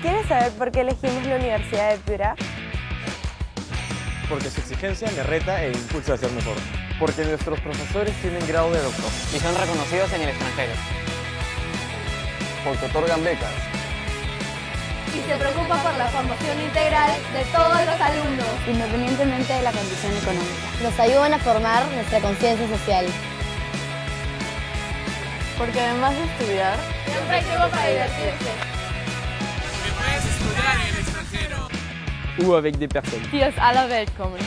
¿Quieres saber por qué elegimos la Universidad de Piura? Porque su exigencia me reta e impulsa a ser mejor. Porque nuestros profesores tienen grado de doctor. Y son reconocidos en el extranjero. Porque otorgan becas. Y se preocupa por la formación integral de todos los alumnos, independientemente de la condición económica. Nos ayudan a formar nuestra conciencia social. Porque además de estudiar, siempre hay tiempo para divertirse. Que puedes estudiar en el extranjero. Ou avec des personnes. die aus aller Welt kommen.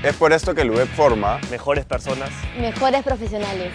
Es por esto que el UEP forma Mejores personas. Mejores profesionales.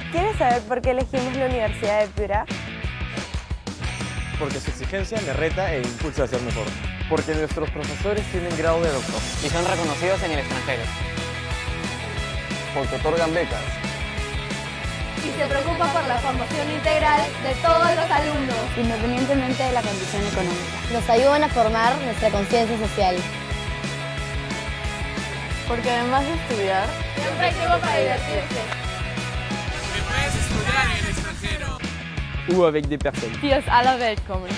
¿Quieres saber por qué elegimos la Universidad de Piura? Porque su exigencia me reta e impulsa a ser mejor. Porque nuestros profesores tienen grado de doctor. Y son reconocidos en el extranjero. Porque otorgan becas. Y se preocupa por la formación integral de todos los alumnos, Independientemente de la condición económica. Nos ayudan a formar nuestra conciencia social. Porque además de estudiar, siempre hay tiempo para divertirse. Que puedes estudiar en el extranjero. Ou avec des personnes. die aus aller Welt kommen.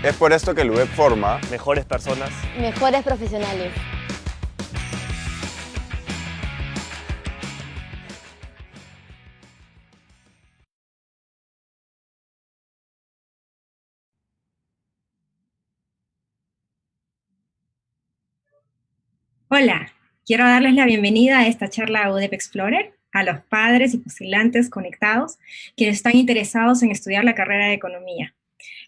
Es por esto que el UEP forma Mejores personas. Mejores profesionales. Hola, quiero darles la bienvenida a esta charla UDEP Explorer, a los padres y postulantes conectados quienes están interesados en estudiar la carrera de Economía.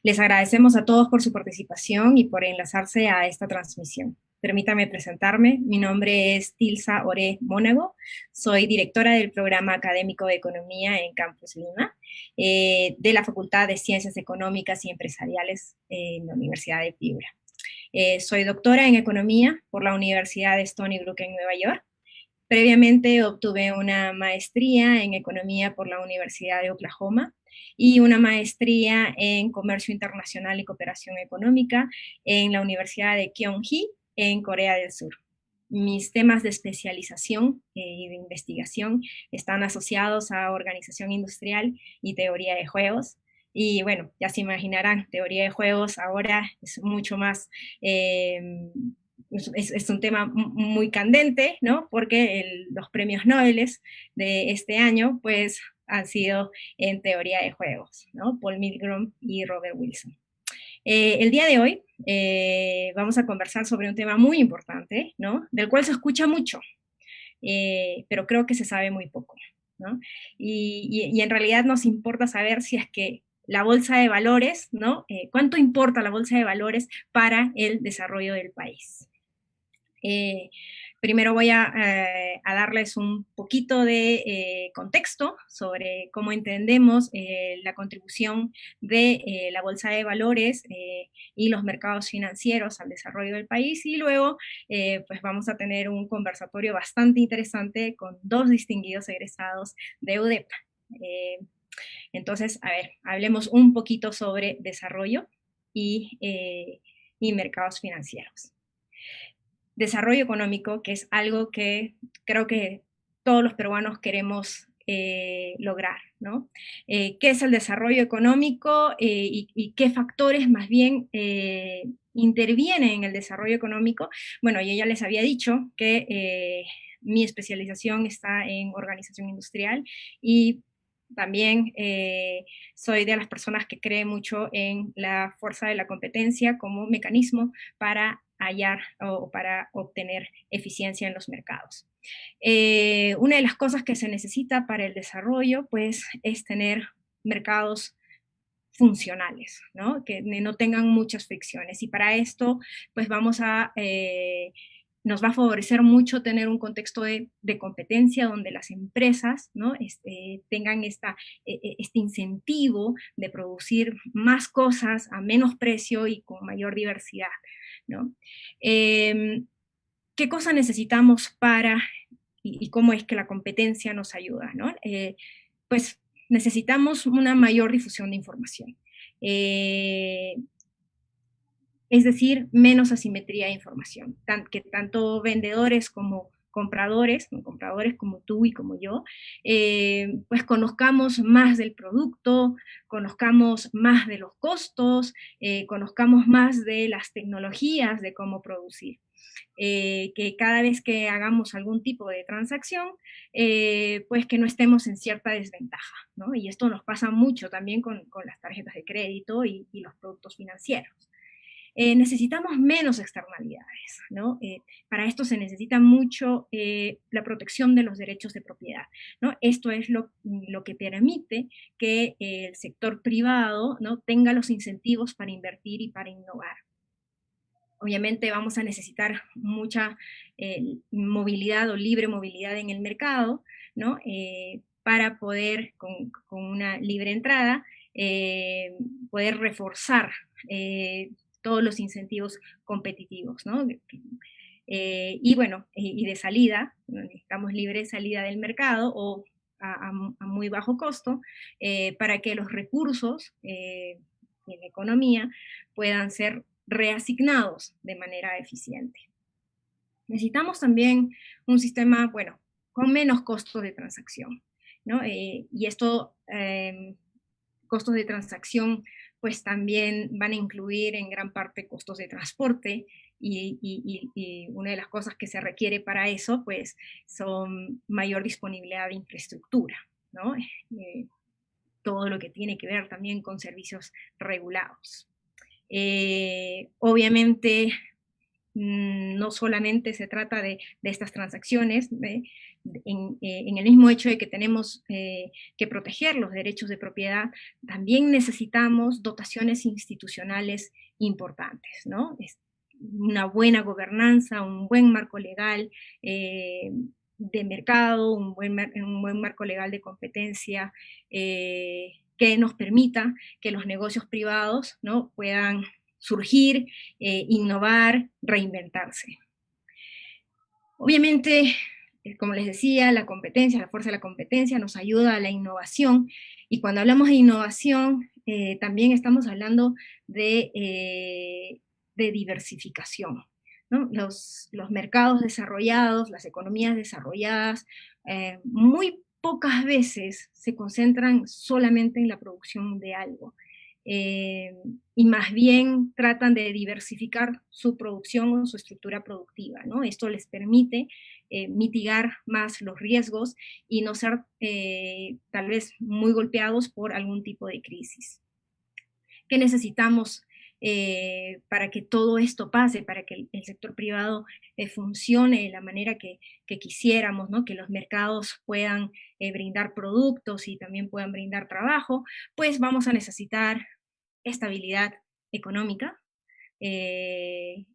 Les agradecemos a todos por su participación y por enlazarse a esta transmisión. Permítame presentarme, mi nombre es Tilsa Oré Mónago, soy directora del Programa Académico de Economía en Campus Lima, de la Facultad de Ciencias Económicas y Empresariales en la Universidad de Piura. Soy doctora en Economía por la Universidad de Stony Brook en Nueva York. Previamente obtuve una maestría en Economía por la Universidad de Oklahoma y una maestría en Comercio Internacional y Cooperación Económica en la Universidad de Kyonghee en Corea del Sur. Mis temas de especialización y de investigación están asociados a organización industrial y teoría de juegos. Y bueno, ya se imaginarán, teoría de juegos ahora es mucho más, es un tema muy candente, ¿no? Porque los premios Nobel de este año, pues, han sido en teoría de juegos, ¿no? Paul Milgrom y Robert Wilson. El día de hoy vamos a conversar sobre un tema muy importante, ¿no? Del cual se escucha mucho, pero creo que se sabe muy poco, ¿no? Y en realidad nos importa saber si es que la bolsa de valores, ¿no? ¿Cuánto importa la bolsa de valores para el desarrollo del país? Primero voy a darles un poquito de contexto sobre cómo entendemos la contribución de la bolsa de valores y los mercados financieros al desarrollo del país, y luego pues vamos a tener un conversatorio bastante interesante con dos distinguidos egresados de UDEP. Entonces, a ver, hablemos un poquito sobre desarrollo y mercados financieros. Desarrollo económico, que es algo que creo que todos los peruanos queremos lograr, ¿no? ¿Qué es el desarrollo económico y qué factores más bien intervienen en el desarrollo económico? Bueno, yo ya les había dicho que mi especialización está en organización industrial, y también soy de las personas que cree mucho en la fuerza de la competencia como mecanismo para hallar o para obtener eficiencia en los mercados. Una de las cosas que se necesita para el desarrollo, pues, es tener mercados funcionales, ¿no? Que no tengan muchas fricciones, y para esto, pues, nos va a favorecer mucho tener un contexto de competencia donde las empresas, ¿no? Tengan este incentivo de producir más cosas a menos precio y con mayor diversidad, ¿no? ¿Qué cosa necesitamos y cómo es que la competencia nos ayuda, ¿no? Pues necesitamos una mayor difusión de información. Es decir, menos asimetría de información, que tanto vendedores como compradores como tú y como yo, pues conozcamos más del producto, conozcamos más de los costos, conozcamos más de las tecnologías de cómo producir. Que cada vez que hagamos algún tipo de transacción, pues que no estemos en cierta desventaja, ¿no? Y esto nos pasa mucho también con las tarjetas de crédito y los productos financieros. Necesitamos menos externalidades, ¿no? Para esto se necesita mucho la protección de los derechos de propiedad, ¿no? Esto es lo que permite que el sector privado, ¿no?, tenga los incentivos para invertir y para innovar. Obviamente vamos a necesitar mucha movilidad o libre movilidad en el mercado, ¿no? Para poder, con una libre entrada, poder reforzar todos los incentivos competitivos, ¿no? Y bueno, y de salida, necesitamos libre salida del mercado o a muy bajo costo, para que los recursos en la economía puedan ser reasignados de manera eficiente. Necesitamos también un sistema, bueno, con menos costos de transacción, ¿no? Y esto, costos de transacción, pues también van a incluir en gran parte costos de transporte, y una de las cosas que se requiere para eso, pues, son mayor disponibilidad de infraestructura, ¿no? Todo lo que tiene que ver también con servicios regulados. Obviamente, no solamente se trata de estas transacciones, en el mismo hecho de que tenemos que proteger los derechos de propiedad, también necesitamos dotaciones institucionales importantes, ¿no? Una buena gobernanza, un buen marco legal de mercado, un buen marco legal de competencia, que nos permita que los negocios privados, ¿no?, puedan surgir, innovar, reinventarse. Obviamente, como les decía, la competencia, la fuerza de la competencia nos ayuda a la innovación, y cuando hablamos de innovación, también estamos hablando de diversificación, ¿no? Los mercados desarrollados, las economías desarrolladas, muy pocas veces se concentran solamente en la producción de algo. y más bien tratan de diversificar su producción o su estructura productiva, ¿no? Esto les permite mitigar más los riesgos y no ser tal vez muy golpeados por algún tipo de crisis. ¿Qué necesitamos para que todo esto pase, para que el sector privado funcione de la manera que quisiéramos, ¿no? Que los mercados puedan brindar productos y también puedan brindar trabajo? Pues vamos a necesitar estabilidad económica, que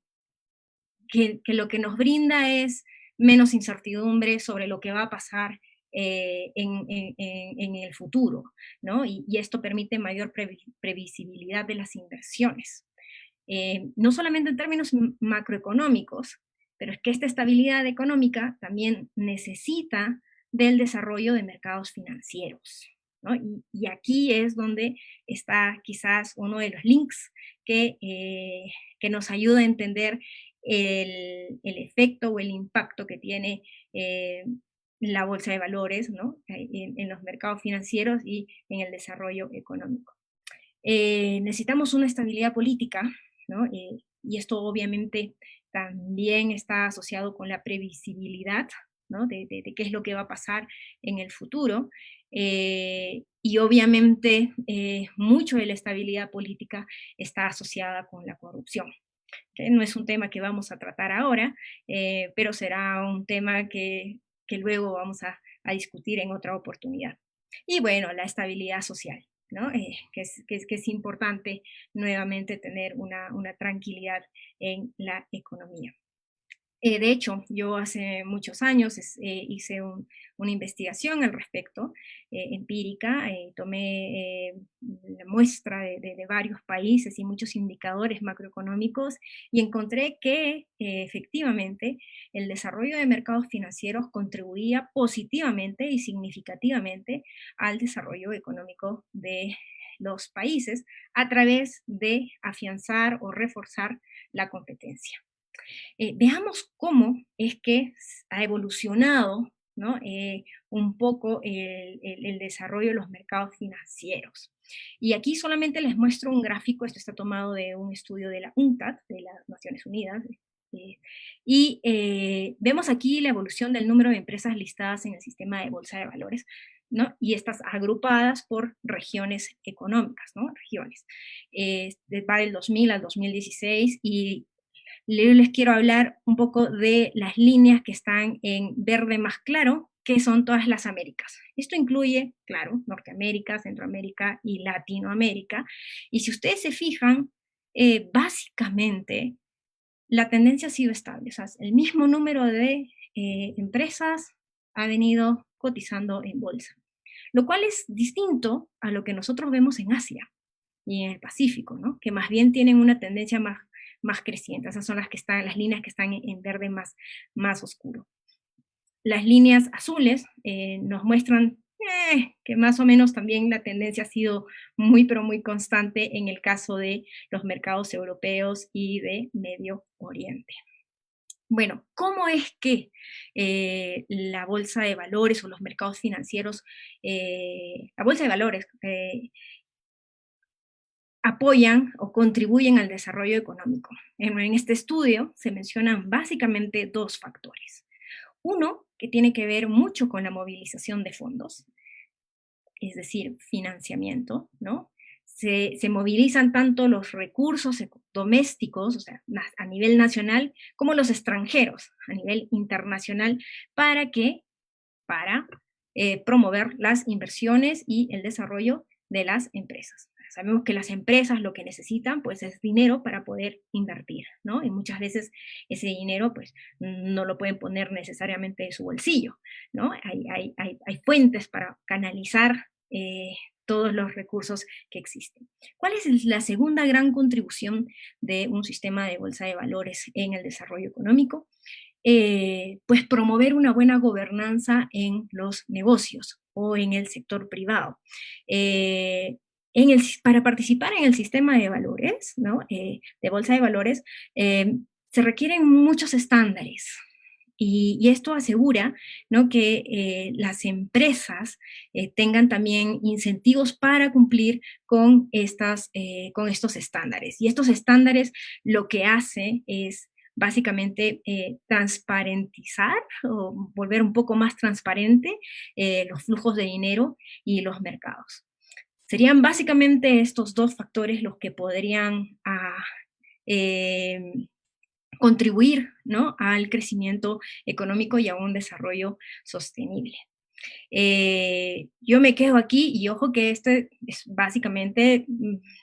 lo que nos brinda es menos incertidumbre sobre lo que va a pasar en el futuro, ¿no? Y esto permite mayor previsibilidad de las inversiones. No solamente en términos macroeconómicos, pero es que esta estabilidad económica también necesita del desarrollo de mercados financieros, ¿no? Y aquí es donde está quizás uno de los links que nos ayuda a entender el efecto o el impacto que tiene la bolsa de valores, ¿no? En los mercados financieros y en el desarrollo económico. Necesitamos una estabilidad política, ¿no? Y esto obviamente también está asociado con la previsibilidad, ¿no? de qué es lo que va a pasar en el futuro, y obviamente mucho de la estabilidad política está asociada con la corrupción. ¿Okay? No es un tema que vamos a tratar ahora, pero será un tema que luego vamos a discutir en otra oportunidad. Y bueno, la estabilidad social, ¿no? Que es importante nuevamente tener una tranquilidad en la economía. De hecho, yo hace muchos años hice una investigación al respecto, empírica, tomé la muestra de varios países y muchos indicadores macroeconómicos y encontré que efectivamente el desarrollo de mercados financieros contribuía positivamente y significativamente al desarrollo económico de los países a través de afianzar o reforzar la competencia. Veamos cómo es que ha evolucionado, ¿no? Un poco el desarrollo de los mercados financieros. Y aquí solamente les muestro un gráfico. Esto está tomado de un estudio de la UNCTAD, de las Naciones Unidas, y vemos aquí la evolución del número de empresas listadas en el sistema de bolsa de valores, ¿no? Y estas agrupadas por regiones económicas, ¿no? Regiones. Va del 2000 al 2016 y les quiero hablar un poco de las líneas que están en verde más claro, que son todas las Américas. Esto incluye, claro, Norteamérica, Centroamérica y Latinoamérica. Y si ustedes se fijan, básicamente la tendencia ha sido estable. O sea, el mismo número de empresas ha venido cotizando en bolsa, lo cual es distinto a lo que nosotros vemos en Asia y en el Pacífico, ¿no? Que más bien tienen una tendencia más creciente. Esas son las líneas que están en verde más oscuro. Las líneas azules nos muestran que más o menos también la tendencia ha sido muy, pero muy constante en el caso de los mercados europeos y de Medio Oriente. Bueno, ¿cómo es que la bolsa de valores o los mercados financieros, la bolsa de valores, apoyan o contribuyen al desarrollo económico? En este estudio se mencionan básicamente dos factores. Uno, que tiene que ver mucho con la movilización de fondos, es decir, financiamiento, ¿no? Se movilizan tanto los recursos domésticos, o sea, a nivel nacional, como los extranjeros, a nivel internacional, para promover las inversiones y el desarrollo de las empresas. Sabemos que las empresas lo que necesitan pues es dinero para poder invertir, ¿no? Y muchas veces ese dinero pues no lo pueden poner necesariamente de su bolsillo, ¿no? Hay fuentes para canalizar todos los recursos que existen. ¿Cuál es la segunda gran contribución de un sistema de bolsa de valores en el desarrollo económico? Pues promover una buena gobernanza en los negocios o en el sector privado. Para participar en el sistema de valores, ¿no? De bolsa de valores, se requieren muchos estándares. Y esto asegura, ¿no?, que las empresas tengan también incentivos para cumplir con estos estándares. Y estos estándares lo que hace es básicamente transparentizar o volver un poco más transparente los flujos de dinero y los mercados. Serían básicamente estos dos factores los que podrían contribuir, ¿no?, al crecimiento económico y a un desarrollo sostenible. Yo me quedo aquí y ojo que esto es básicamente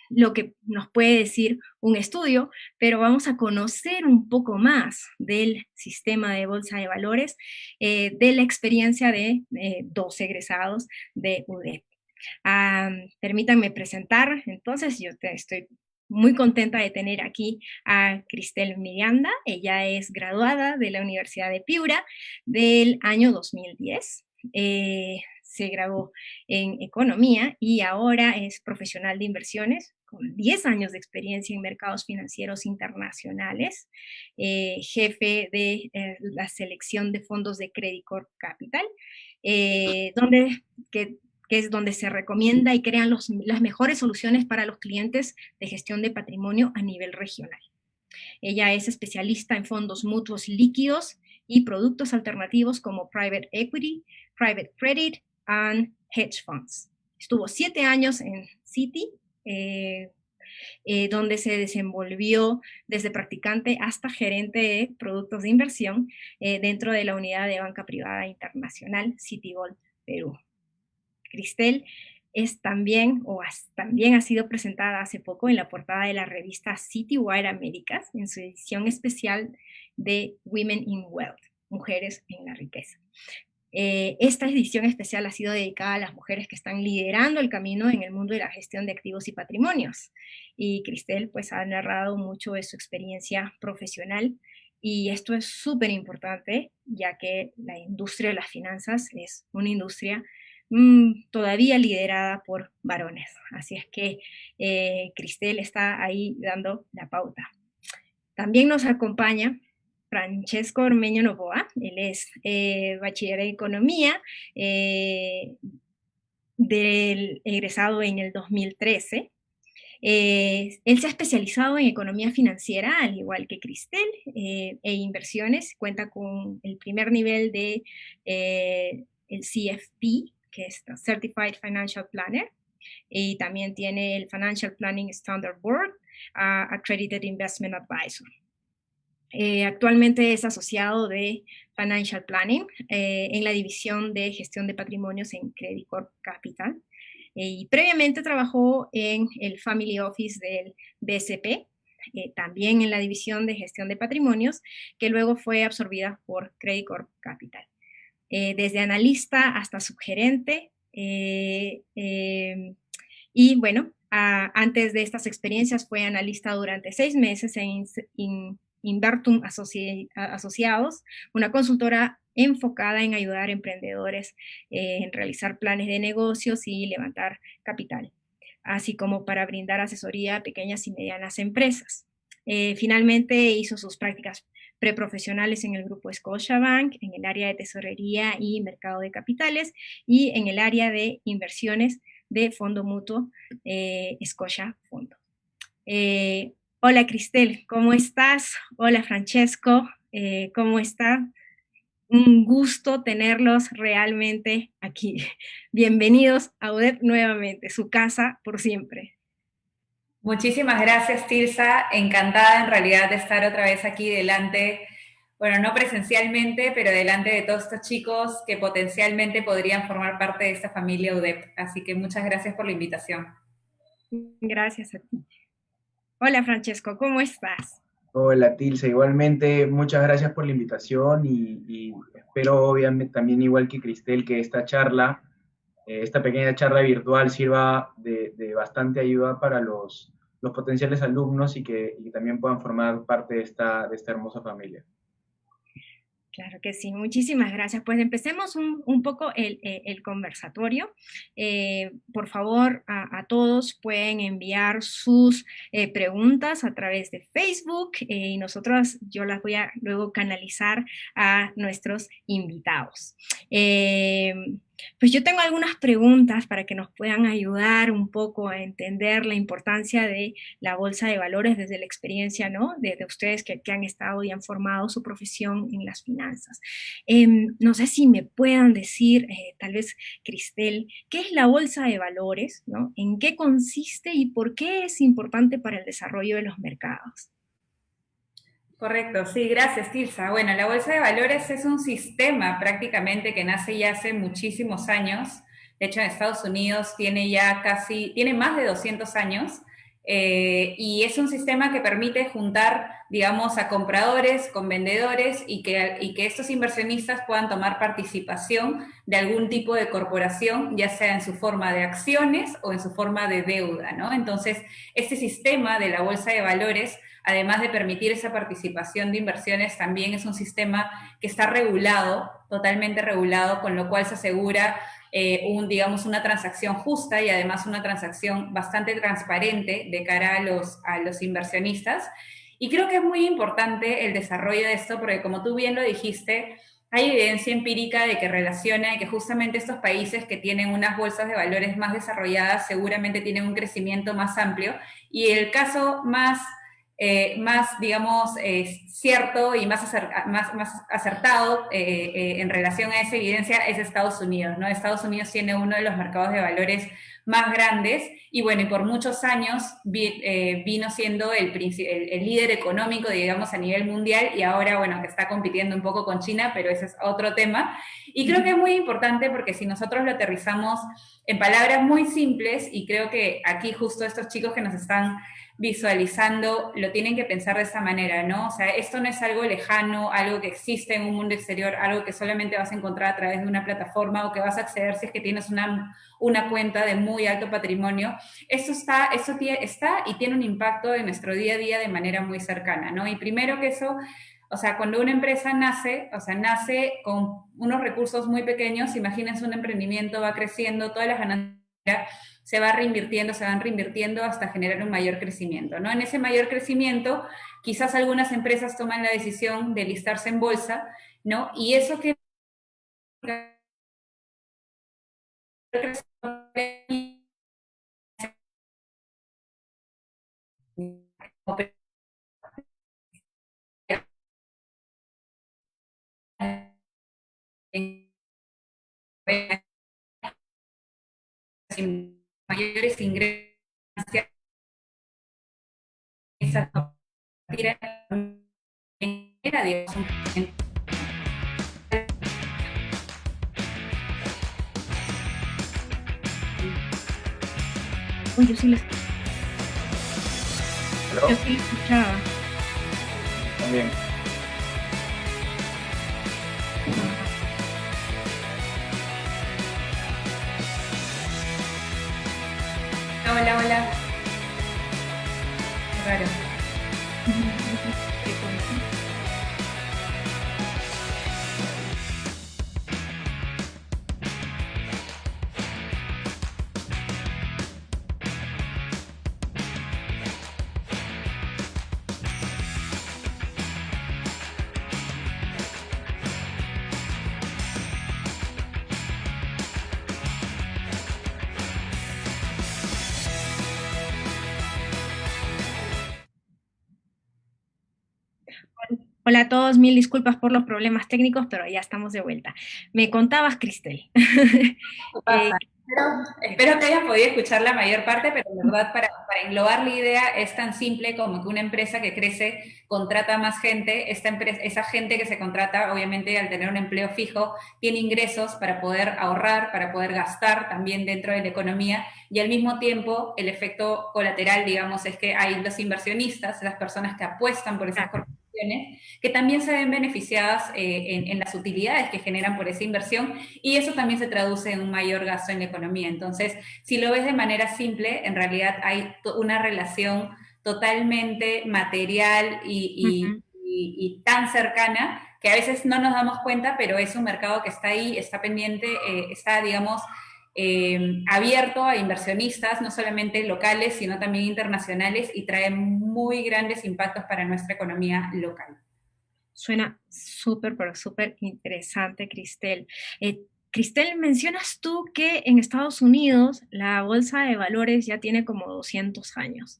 lo que nos puede decir un estudio, pero vamos a conocer un poco más del sistema de bolsa de valores, de la experiencia de 2 egresados de UDEP. Permítanme presentar, entonces, estoy muy contenta de tener aquí a Cristel Miranda. Ella es graduada de la Universidad de Piura del año 2010. Se graduó en Economía y ahora es profesional de inversiones con 10 años de experiencia en mercados financieros internacionales, jefe de la selección de fondos de Credit Corp Capital, que es donde se recomienda y crean las mejores soluciones para los clientes de gestión de patrimonio a nivel regional. Ella es especialista en fondos mutuos líquidos y productos alternativos como Private Equity, Private Credit and Hedge Funds. Estuvo 7 años en Citi, donde se desenvolvió desde practicante hasta gerente de productos de inversión dentro de la unidad de banca privada internacional Citigold Perú. Cristel también ha sido presentada hace poco en la portada de la revista Citywire Américas, en su edición especial de Women in Wealth, Mujeres en la Riqueza. Esta edición especial ha sido dedicada a las mujeres que están liderando el camino en el mundo de la gestión de activos y patrimonios. Y Cristel pues ha narrado mucho de su experiencia profesional, y esto es súper importante, ya que la industria de las finanzas es una industria todavía liderada por varones. Así es que Cristel está ahí dando la pauta. También nos acompaña Francesco Ormeño Novoa. Él es bachiller en Economía, egresado en el 2013. Él se ha especializado en economía financiera, al igual que Cristel, e inversiones. Cuenta con el primer nivel de el CFP, que es Certified Financial Planner, y también tiene el Financial Planning Standard Board, Accredited Investment Advisor. Actualmente es asociado de Financial Planning en la división de gestión de patrimonios en Credit Corp Capital, y previamente trabajó en el Family Office del BSP, también en la división de gestión de patrimonios, que luego fue absorbida por Credit Corp Capital. Desde analista hasta subgerente, y bueno, antes de estas experiencias fue analista durante 6 meses en Invertum Asociados, una consultora enfocada en ayudar a emprendedores en realizar planes de negocios y levantar capital, así como para brindar asesoría a pequeñas y medianas empresas. Finalmente hizo sus prácticas preprofesionales en el grupo Scotiabank, en el área de tesorería y mercado de capitales, y en el área de inversiones de fondo mutuo Scotia Fondo. Hola Cristel, ¿cómo estás? Hola Francesco, ¿cómo está? Un gusto tenerlos realmente aquí. Bienvenidos a UDEP nuevamente, su casa por siempre. Muchísimas gracias, Tirsa. Encantada en realidad de estar otra vez aquí delante, bueno, no presencialmente, pero delante de todos estos chicos que potencialmente podrían formar parte de esta familia UDEP. Así que muchas gracias por la invitación. Gracias a ti. Hola, Francesco, ¿cómo estás? Hola, Tirsa. Igualmente, muchas gracias por la invitación y espero, obviamente, también igual que Cristel, que esta charla, esta pequeña charla virtual sirva de bastante ayuda para los potenciales alumnos y que también puedan formar parte de esta hermosa familia. Claro que sí, muchísimas gracias. Pues empecemos un poco el conversatorio. Por favor, a todos pueden enviar sus preguntas a través de Facebook y yo las voy a luego canalizar a nuestros invitados. Pues yo tengo algunas preguntas para que nos puedan ayudar un poco a entender la importancia de la bolsa de valores desde la experiencia, ¿no? De ustedes que han estado y han formado su profesión en las finanzas. No sé si me puedan decir, tal vez, Cristel, ¿qué es la bolsa de valores, ¿no? ¿En qué consiste y por qué es importante para el desarrollo de los mercados? Correcto, sí, gracias, Tirsa. Bueno, la Bolsa de Valores es un sistema prácticamente que nace ya hace muchísimos años. De hecho, en Estados Unidos tiene más de 200 años, y es un sistema que permite juntar, digamos, a compradores con vendedores y que estos inversionistas puedan tomar participación de algún tipo de corporación, ya sea en su forma de acciones o en su forma de deuda, ¿no? Entonces, este sistema de la Bolsa de Valores, además de permitir esa participación de inversiones, también es un sistema que está regulado, totalmente regulado, con lo cual se asegura digamos, una transacción justa y además una transacción bastante transparente de cara a los inversionistas. Y creo que es muy importante el desarrollo de esto porque, como tú bien lo dijiste, hay evidencia empírica de que relaciona y que justamente estos países que tienen unas bolsas de valores más desarrolladas seguramente tienen un crecimiento más amplio, y el caso más digamos, cierto y más acertado en relación a esa evidencia es Estados Unidos, ¿no? Estados Unidos tiene uno de los mercados de valores más grandes y, bueno, y por muchos años vino siendo el líder económico, digamos, a nivel mundial, y ahora, bueno, que está compitiendo un poco con China, pero ese es otro tema. Y creo que es muy importante porque si nosotros lo aterrizamos en palabras muy simples, y creo que aquí justo estos chicos que nos están visualizando lo tienen que pensar de esta manera, ¿no? O sea, esto no es algo lejano, algo que existe en un mundo exterior, algo que solamente vas a encontrar a través de una plataforma o que vas a acceder si es que tienes una cuenta de muy alto patrimonio. Esto está y tiene un impacto en nuestro día a día de manera muy cercana, ¿no? Y primero que eso, o sea, cuando una empresa nace con unos recursos muy pequeños, imagínense un emprendimiento, va creciendo, todas las ganancias se van reinvirtiendo hasta generar un mayor crecimiento, ¿no? En ese mayor crecimiento, quizás algunas empresas toman la decisión de listarse en bolsa, ¿no? Y eso que mayores ingresos Uy, yo sí les ¿Aló? Yo sí escuchaba. También. Hola, hola. Qué raro. Hola a todos, mil disculpas por los problemas técnicos, pero ya estamos de vuelta. Me contabas, Cristel. Espero que hayan podido escuchar la mayor parte, pero en verdad para englobar la idea es tan simple como que una empresa que crece contrata más gente. Esa gente que se contrata, obviamente al tener un empleo fijo, tiene ingresos para poder ahorrar, para poder gastar también dentro de la economía, y al mismo tiempo el efecto colateral, digamos, es que hay los inversionistas, las personas que apuestan por esas corporaciones, que también se ven beneficiadas en las utilidades que generan por esa inversión, y eso también se traduce en un mayor gasto en la economía. Entonces, si lo ves de manera simple, en realidad hay una relación totalmente material y tan cercana que a veces no nos damos cuenta, pero es un mercado que está ahí, está pendiente, está, digamos, abierto a inversionistas, no solamente locales, sino también internacionales, y trae muy grandes impactos para nuestra economía local. Suena súper, pero súper interesante, Cristel. Cristel, mencionas tú que en Estados Unidos la bolsa de valores ya tiene como 200 años.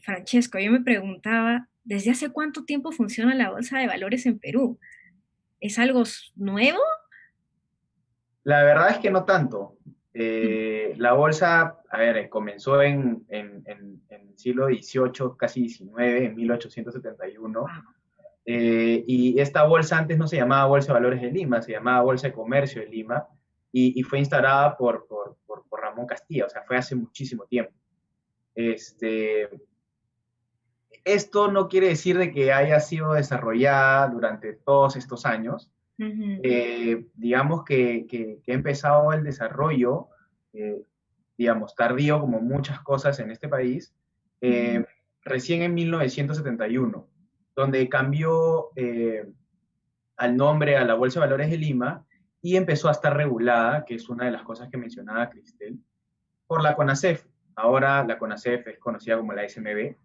Francesco, yo me preguntaba, ¿desde hace cuánto tiempo funciona la bolsa de valores en Perú? ¿Es algo nuevo? La verdad es que no tanto. La bolsa, a ver, comenzó en el siglo XVIII, casi XIX, en 1871. Y esta bolsa antes no se llamaba Bolsa de Valores de Lima, se llamaba Bolsa de Comercio de Lima, y fue instalada por Ramón Castilla, o sea, fue hace muchísimo tiempo. Esto no quiere decir de que haya sido desarrollada durante todos estos años. Digamos que ha empezado el desarrollo, digamos, tardío, como muchas cosas en este país, recién en 1971, donde cambió al nombre a la Bolsa de Valores de Lima y empezó a estar regulada, que es una de las cosas que mencionaba Cristel, por la CONACEF. Ahora la CONACEF es conocida como la SMB,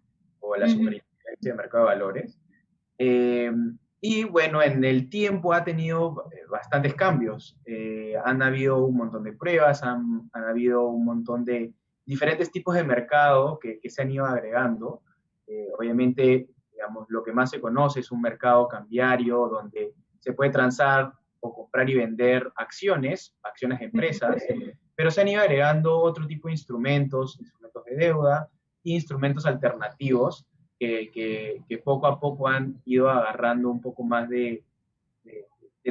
o la Superintendencia de Mercado de Valores. Y bueno, en el tiempo ha tenido bastantes cambios. Han habido un montón de pruebas, han habido un montón de diferentes tipos de mercado que se han ido agregando. Obviamente, digamos, lo que más se conoce es un mercado cambiario donde se puede transar o comprar y vender acciones de empresas, pero se han ido agregando otro tipo de instrumentos de deuda e instrumentos alternativos que poco a poco han ido agarrando un poco más de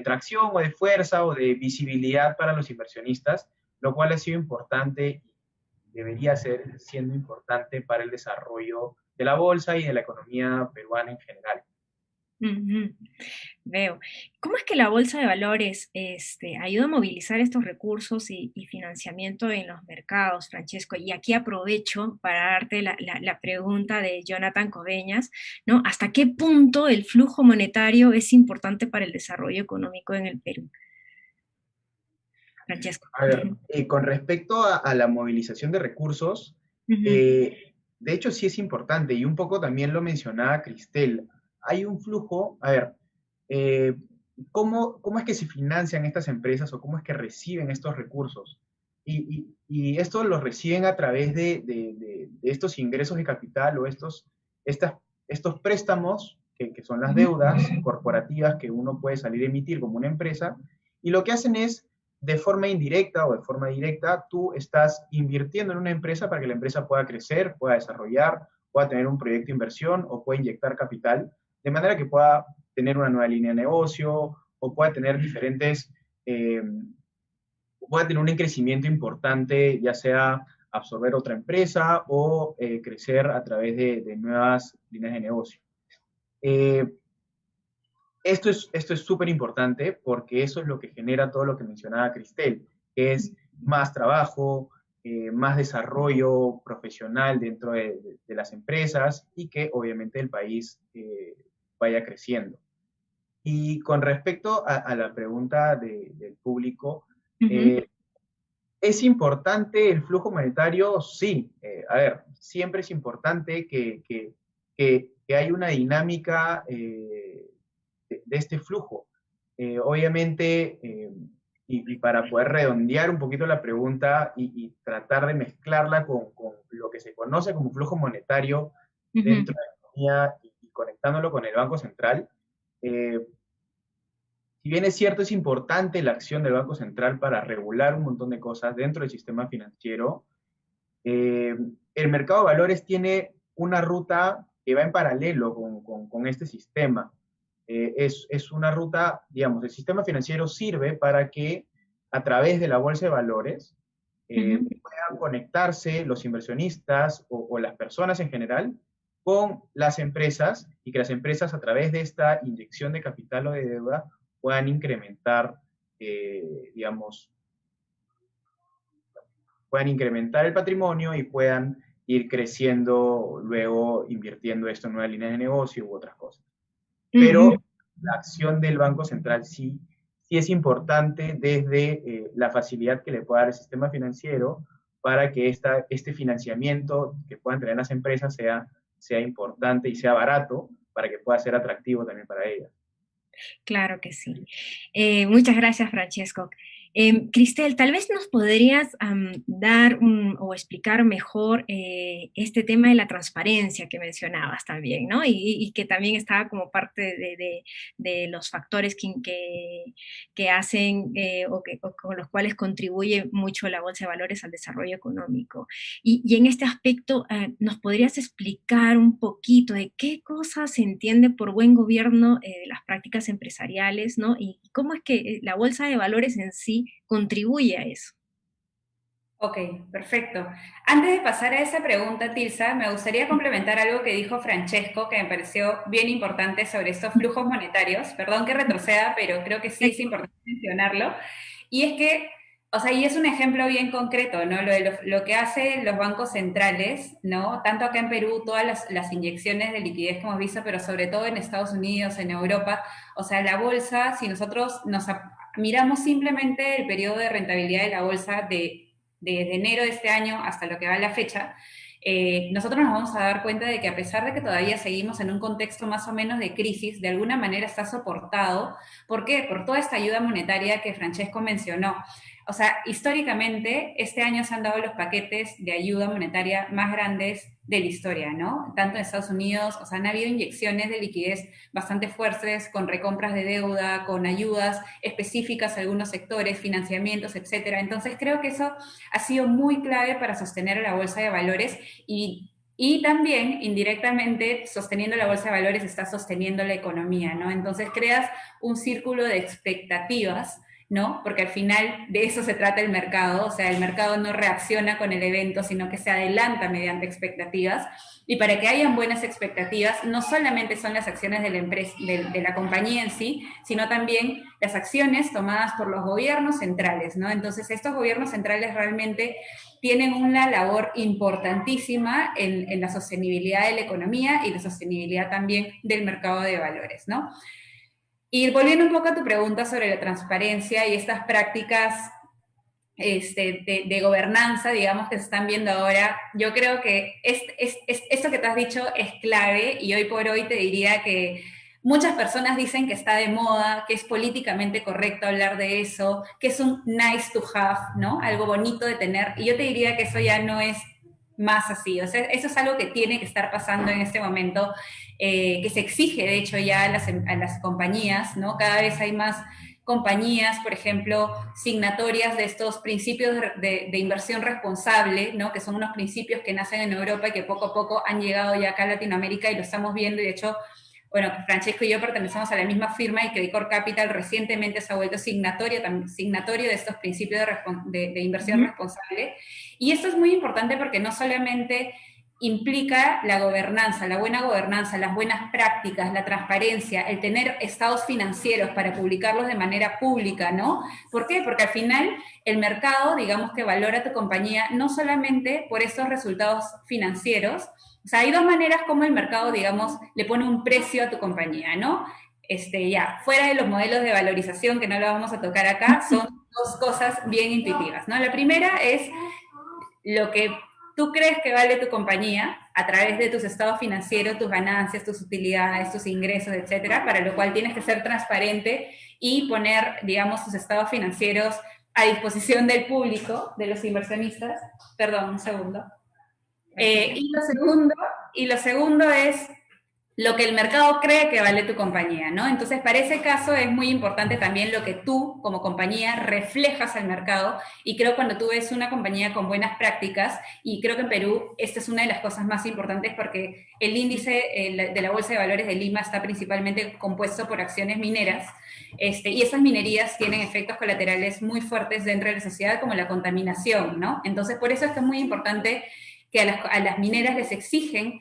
tracción o de fuerza o de visibilidad para los inversionistas, lo cual ha sido importante y debería ser siendo importante para el desarrollo de la bolsa y de la economía peruana en general. Veo. ¿Cómo es que la bolsa de valores ayuda a movilizar estos recursos y financiamiento en los mercados, Francesco? Y aquí aprovecho para darte la pregunta de Jonathan Coveñas, ¿no? ¿Hasta qué punto el flujo monetario es importante para el desarrollo económico en el Perú? Francesco. A ver, con respecto a la movilización de recursos, de hecho sí es importante, y un poco también lo mencionaba Cristel. Hay un flujo, a ver, ¿cómo es que se financian estas empresas o cómo es que reciben estos recursos? Y esto lo reciben a través de estos ingresos de capital o estos préstamos, que son las deudas corporativas que uno puede salir a emitir como una empresa, y lo que hacen es, de forma indirecta o de forma directa, tú estás invirtiendo en una empresa para que la empresa pueda crecer, pueda desarrollar, pueda tener un proyecto de inversión o pueda inyectar capital, de manera que pueda tener una nueva línea de negocio o pueda tener pueda tener un crecimiento importante, ya sea absorber otra empresa o crecer a través de nuevas líneas de negocio. Esto es súper importante porque eso es lo que genera todo lo que mencionaba Cristel, que es más trabajo, más desarrollo profesional dentro de las empresas y que obviamente el país vaya creciendo. Y con respecto a la pregunta del público, ¿es importante el flujo monetario? Sí. A ver, siempre es importante que haya una dinámica de este flujo. Obviamente, y para poder redondear un poquito la pregunta y tratar de mezclarla con lo que se conoce como flujo monetario dentro de la economía y conectándolo con el Banco Central, si bien es cierto, es importante la acción del Banco Central para regular un montón de cosas dentro del sistema financiero, el mercado de valores tiene una ruta que va en paralelo con este sistema. Es una ruta, digamos, el sistema financiero sirve para que a través de la bolsa de valores puedan conectarse los inversionistas o las personas en general con las empresas y que las empresas a través de esta inyección de capital o de deuda puedan incrementar, digamos, puedan incrementar el patrimonio y puedan ir creciendo luego invirtiendo esto en nuevas líneas de negocio u otras cosas. Pero la acción del Banco Central sí es importante desde la facilidad que le puede dar el sistema financiero para que este financiamiento que puedan tener las empresas sea importante y sea barato para que pueda ser atractivo también para ellas. Claro que sí. Muchas gracias, Francesco. Cristel, tal vez nos podrías dar o explicar mejor este tema de la transparencia que mencionabas también, ¿no? Y que también estaba como parte de los factores que hacen o con los cuales contribuye mucho la Bolsa de Valores al desarrollo económico. Y en este aspecto, ¿nos podrías explicar un poquito de qué cosas se entiende por buen gobierno de las prácticas empresariales, ¿no? Y cómo es que la Bolsa de Valores en sí contribuye a eso? Ok, perfecto. Antes de pasar a esa pregunta, Tilsa, me gustaría complementar algo que dijo Francesco, que me pareció bien importante sobre estos flujos monetarios. Perdón que retroceda, pero creo que sí es importante mencionarlo. Y es que, o sea, y es un ejemplo bien concreto, ¿no? Lo que hacen los bancos centrales, ¿no? Tanto acá en Perú, todas las inyecciones de liquidez que hemos visto, pero sobre todo en Estados Unidos, en Europa, o sea, la bolsa, si nosotros miramos simplemente el periodo de rentabilidad de la bolsa desde enero de este año hasta lo que va a la fecha, nosotros nos vamos a dar cuenta de que a pesar de que todavía seguimos en un contexto más o menos de crisis, de alguna manera está soportado. ¿Por qué? Por toda esta ayuda monetaria que Francesco mencionó. O sea, históricamente, este año se han dado los paquetes de ayuda monetaria más grandes de la historia, ¿no? Tanto en Estados Unidos, o sea, han habido inyecciones de liquidez bastante fuertes, con recompras de deuda, con ayudas específicas a algunos sectores, financiamientos, etcétera. Entonces, creo que eso ha sido muy clave para sostener a la bolsa de valores y también, indirectamente, sosteniendo la bolsa de valores, está sosteniendo la economía, ¿no? Entonces, creas un círculo de expectativas, ¿no? Porque al final de eso se trata el mercado, o sea, el mercado no reacciona con el evento, sino que se adelanta mediante expectativas, y para que hayan buenas expectativas, no solamente son las acciones de la empresa, de la compañía en sí, sino también las acciones tomadas por los gobiernos centrales, ¿no? Entonces, estos gobiernos centrales realmente tienen una labor importantísima en la sostenibilidad de la economía y la sostenibilidad también del mercado de valores, ¿no? Y volviendo un poco a tu pregunta sobre la transparencia y estas prácticas de gobernanza, digamos, que se están viendo ahora, yo creo que esto que te has dicho es clave, y hoy por hoy te diría que muchas personas dicen que está de moda, que es políticamente correcto hablar de eso, que es un nice to have, ¿no? Algo bonito de tener, y yo te diría que eso ya no es más así, o sea, eso es algo que tiene que estar pasando en este momento, que se exige, de hecho, ya a las compañías, ¿no? Cada vez hay más compañías, por ejemplo, signatorias de estos principios de inversión responsable, ¿no? Que son unos principios que nacen en Europa y que poco a poco han llegado ya acá a Latinoamérica y lo estamos viendo, y de hecho, bueno, Francesco y yo pertenecemos a la misma firma, y Credicorp Capital recientemente se ha vuelto signatorio de estos principios de inversión responsable. Y esto es muy importante porque no solamente implica la gobernanza, la buena gobernanza, las buenas prácticas, la transparencia, el tener estados financieros para publicarlos de manera pública, ¿no? ¿Por qué? Porque al final el mercado, digamos, que valora a tu compañía no solamente por estos resultados financieros. O sea, hay dos maneras como el mercado, digamos, le pone un precio a tu compañía, ¿no? Ya, fuera de los modelos de valorización, que no lo vamos a tocar acá, son dos cosas bien intuitivas, ¿no? La primera es lo que tú crees que vale tu compañía a través de tus estados financieros, tus ganancias, tus utilidades, tus ingresos, etcétera, para lo cual tienes que ser transparente y poner, digamos, tus estados financieros a disposición del público, de los inversionistas. Perdón, un segundo. Y lo segundo es lo que el mercado cree que vale tu compañía, ¿no? Entonces, para ese caso es muy importante también lo que tú, como compañía, reflejas al mercado, y creo cuando tú ves una compañía con buenas prácticas, y creo que en Perú esta es una de las cosas más importantes porque el índice de la Bolsa de Valores de Lima está principalmente compuesto por acciones mineras, y esas minerías tienen efectos colaterales muy fuertes dentro de la sociedad, como la contaminación, ¿no? Entonces, por eso es que es muy importante que a las mineras les exigen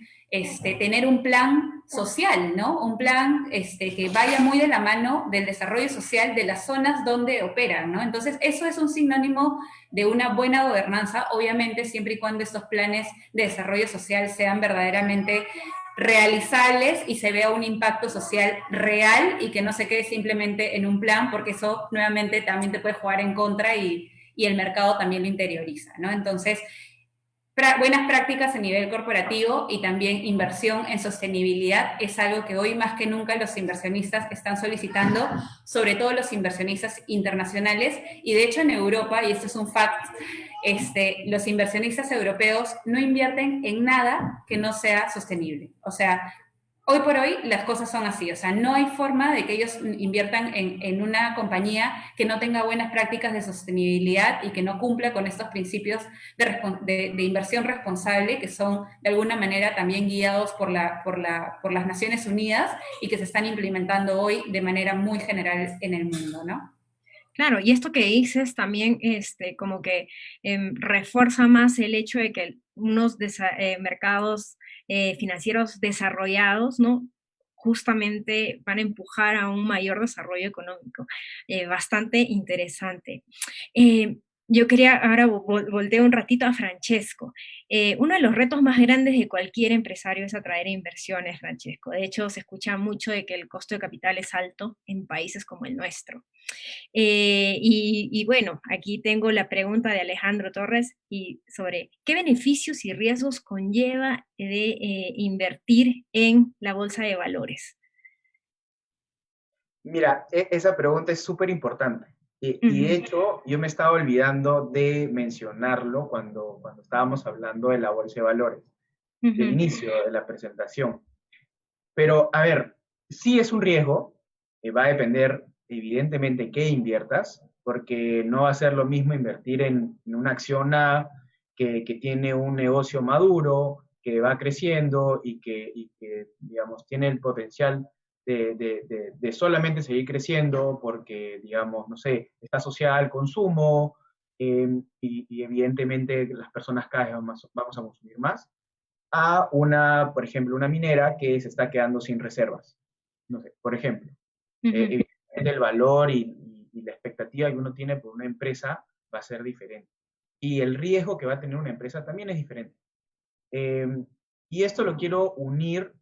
tener un plan social, ¿no? Un plan que vaya muy de la mano del desarrollo social de las zonas donde operan, ¿no? Entonces, eso es un sinónimo de una buena gobernanza, obviamente, siempre y cuando estos planes de desarrollo social sean verdaderamente realizables y se vea un impacto social real y que no se quede simplemente en un plan, porque eso nuevamente también te puede jugar en contra y el mercado también lo interioriza, ¿no? Entonces, buenas prácticas a nivel corporativo y también inversión en sostenibilidad es algo que hoy más que nunca los inversionistas están solicitando, sobre todo los inversionistas internacionales, y de hecho en Europa, y esto es un fact, los inversionistas europeos no invierten en nada que no sea sostenible. O sea, hoy por hoy las cosas son así, o sea, no hay forma de que ellos inviertan en una compañía que no tenga buenas prácticas de sostenibilidad y que no cumpla con estos principios de inversión responsable que son de alguna manera también guiados por las Naciones Unidas y que se están implementando hoy de manera muy general en el mundo, ¿no? Claro, y esto que dices también como que refuerza más el hecho de que unos mercados financieros desarrollados, ¿no? Justamente van a empujar a un mayor desarrollo económico. Bastante interesante. Yo quería, ahora volteo un ratito a Francesco. Uno de los retos más grandes de cualquier empresario es atraer inversiones, Francesco. De hecho, se escucha mucho de que el costo de capital es alto en países como el nuestro. Y bueno, aquí tengo la pregunta de Alejandro Torres sobre qué beneficios y riesgos conlleva de invertir en la bolsa de valores. Mira, esa pregunta es súper importante. Y de hecho, yo me estaba olvidando de mencionarlo cuando estábamos hablando de la bolsa de valores, del inicio de la presentación. Pero, a ver, sí es un riesgo, va a depender evidentemente qué inviertas, porque no va a ser lo mismo invertir en una acción A que tiene un negocio maduro, que va creciendo y que digamos, tiene el potencial de solamente seguir creciendo porque, digamos, no sé, está asociada al consumo y evidentemente las personas cada vez vamos a consumir más, a por ejemplo, una minera que se está quedando sin reservas. No sé, por ejemplo. Evidentemente el valor y la expectativa que uno tiene por una empresa va a ser diferente. Y el riesgo que va a tener una empresa también es diferente. Y esto lo quiero unir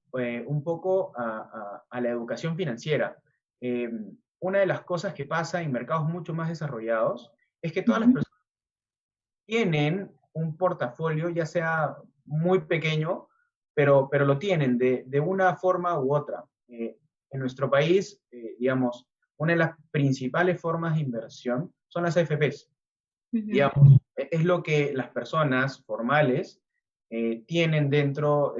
un poco a la educación financiera. Una de las cosas que pasa en mercados mucho más desarrollados es que todas las personas tienen un portafolio, ya sea muy pequeño, pero lo tienen de una forma u otra. En nuestro país, digamos, una de las principales formas de inversión son las AFPs. Digamos, es lo que las personas formales tienen dentro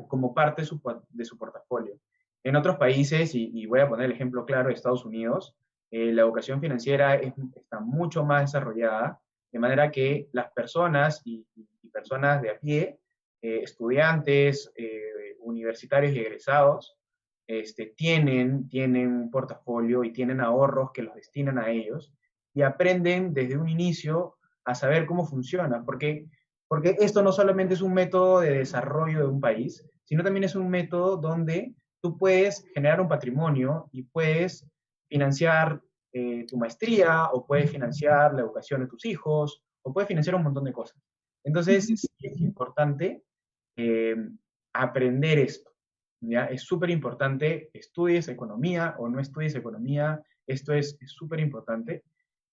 como parte de su portafolio. En otros países, y voy a poner el ejemplo claro de Estados Unidos, la educación financiera está mucho más desarrollada, de manera que las personas y personas de a pie, estudiantes, universitarios y egresados, tienen un portafolio y tienen ahorros que los destinan a ellos y aprenden desde un inicio a saber cómo funciona, porque esto no solamente es un método de desarrollo de un país, sino también es un método donde tú puedes generar un patrimonio y puedes financiar tu maestría, o puedes financiar la educación de tus hijos, o puedes financiar un montón de cosas. Entonces, sí es importante aprender esto, ¿ya? Es súper importante, estudies economía o no estudies economía, esto es súper importante.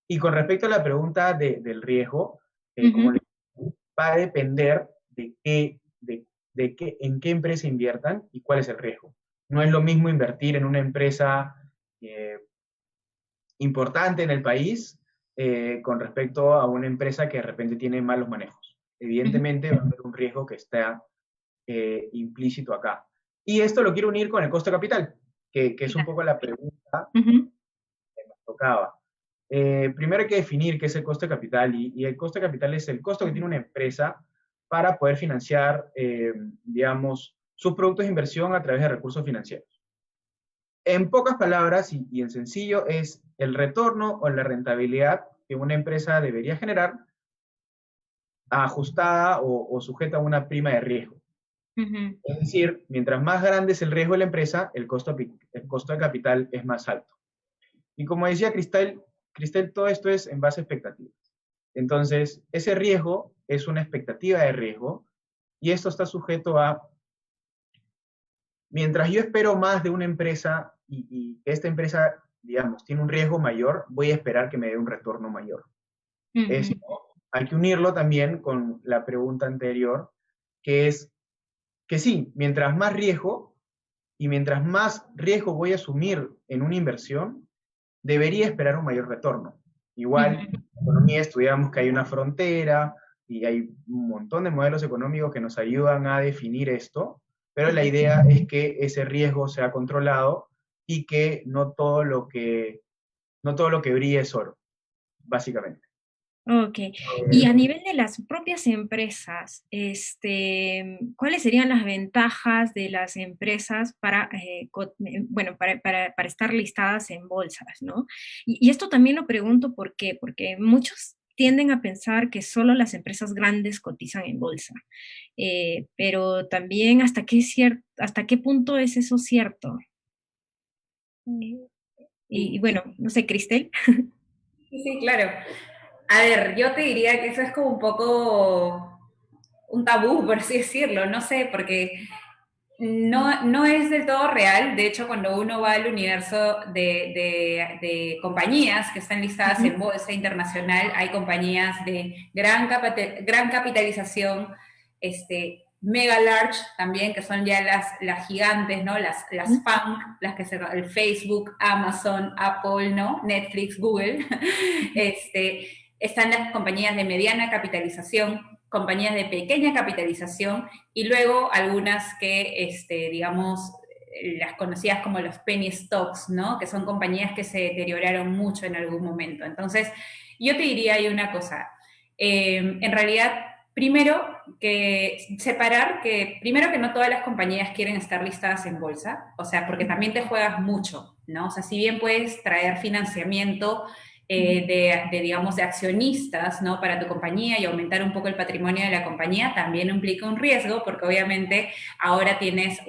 Y con respecto a la pregunta del riesgo, como les digo, va a depender de en qué empresa inviertan y cuál es el riesgo. No es lo mismo invertir en una empresa importante en el país con respecto a una empresa que de repente tiene malos manejos. Evidentemente va a haber un riesgo que está implícito acá. Y esto lo quiero unir con el costo de capital, que es un poco la pregunta que nos tocaba. Primero hay que definir qué es el costo de capital, y el costo de capital es el costo que tiene una empresa para poder financiar, digamos, sus productos de inversión a través de recursos financieros. En pocas palabras y en sencillo, es el retorno o la rentabilidad que una empresa debería generar ajustada o sujeta a una prima de riesgo. Es decir, mientras más grande es el riesgo de la empresa, el costo de capital es más alto. Y como decía Cristel, todo esto es en base a expectativas. Entonces, ese riesgo es una expectativa de riesgo y esto está sujeto a mientras yo espero más de una empresa y esta empresa, digamos, tiene un riesgo mayor, voy a esperar que me dé un retorno mayor. Eso hay que unirlo también con la pregunta anterior, que es que sí, mientras más riesgo y mientras más riesgo voy a asumir en una inversión, debería esperar un mayor retorno. Igual, en economía estudiamos que hay una frontera y hay un montón de modelos económicos que nos ayudan a definir esto, pero la idea es que ese riesgo sea controlado y que no todo lo que brille es oro, básicamente. Ok, y a nivel de las propias empresas, ¿cuáles serían las ventajas de las empresas para estar listadas en bolsas, ¿no? Y esto también lo pregunto ¿por qué? Porque muchos tienden a pensar que solo las empresas grandes cotizan en bolsa, pero también hasta qué punto es eso cierto. Y bueno, no sé, Cristel. Sí, claro. A ver, yo te diría que eso es como un poco un tabú, por así decirlo, no sé, porque no es del todo real. De hecho, cuando uno va al universo de compañías que están listadas en bolsa internacional, hay compañías de gran capitalización, mega large también, que son ya las gigantes, ¿no? Las FANG, el Facebook, Amazon, Apple, ¿no? Netflix, Google. Están las compañías de mediana capitalización, compañías de pequeña capitalización, y luego algunas que, digamos, las conocidas como los penny stocks, ¿no? Que son compañías que se deterioraron mucho en algún momento. Entonces, yo te diría ahí una cosa. En realidad, primero que separar que no todas las compañías quieren estar listadas en bolsa, o sea, porque también te juegas mucho, ¿no? O sea, si bien puedes traer financiamiento digamos, de accionistas, ¿no? Para tu compañía y aumentar un poco el patrimonio de la compañía, también implica un riesgo, porque obviamente ahora tienes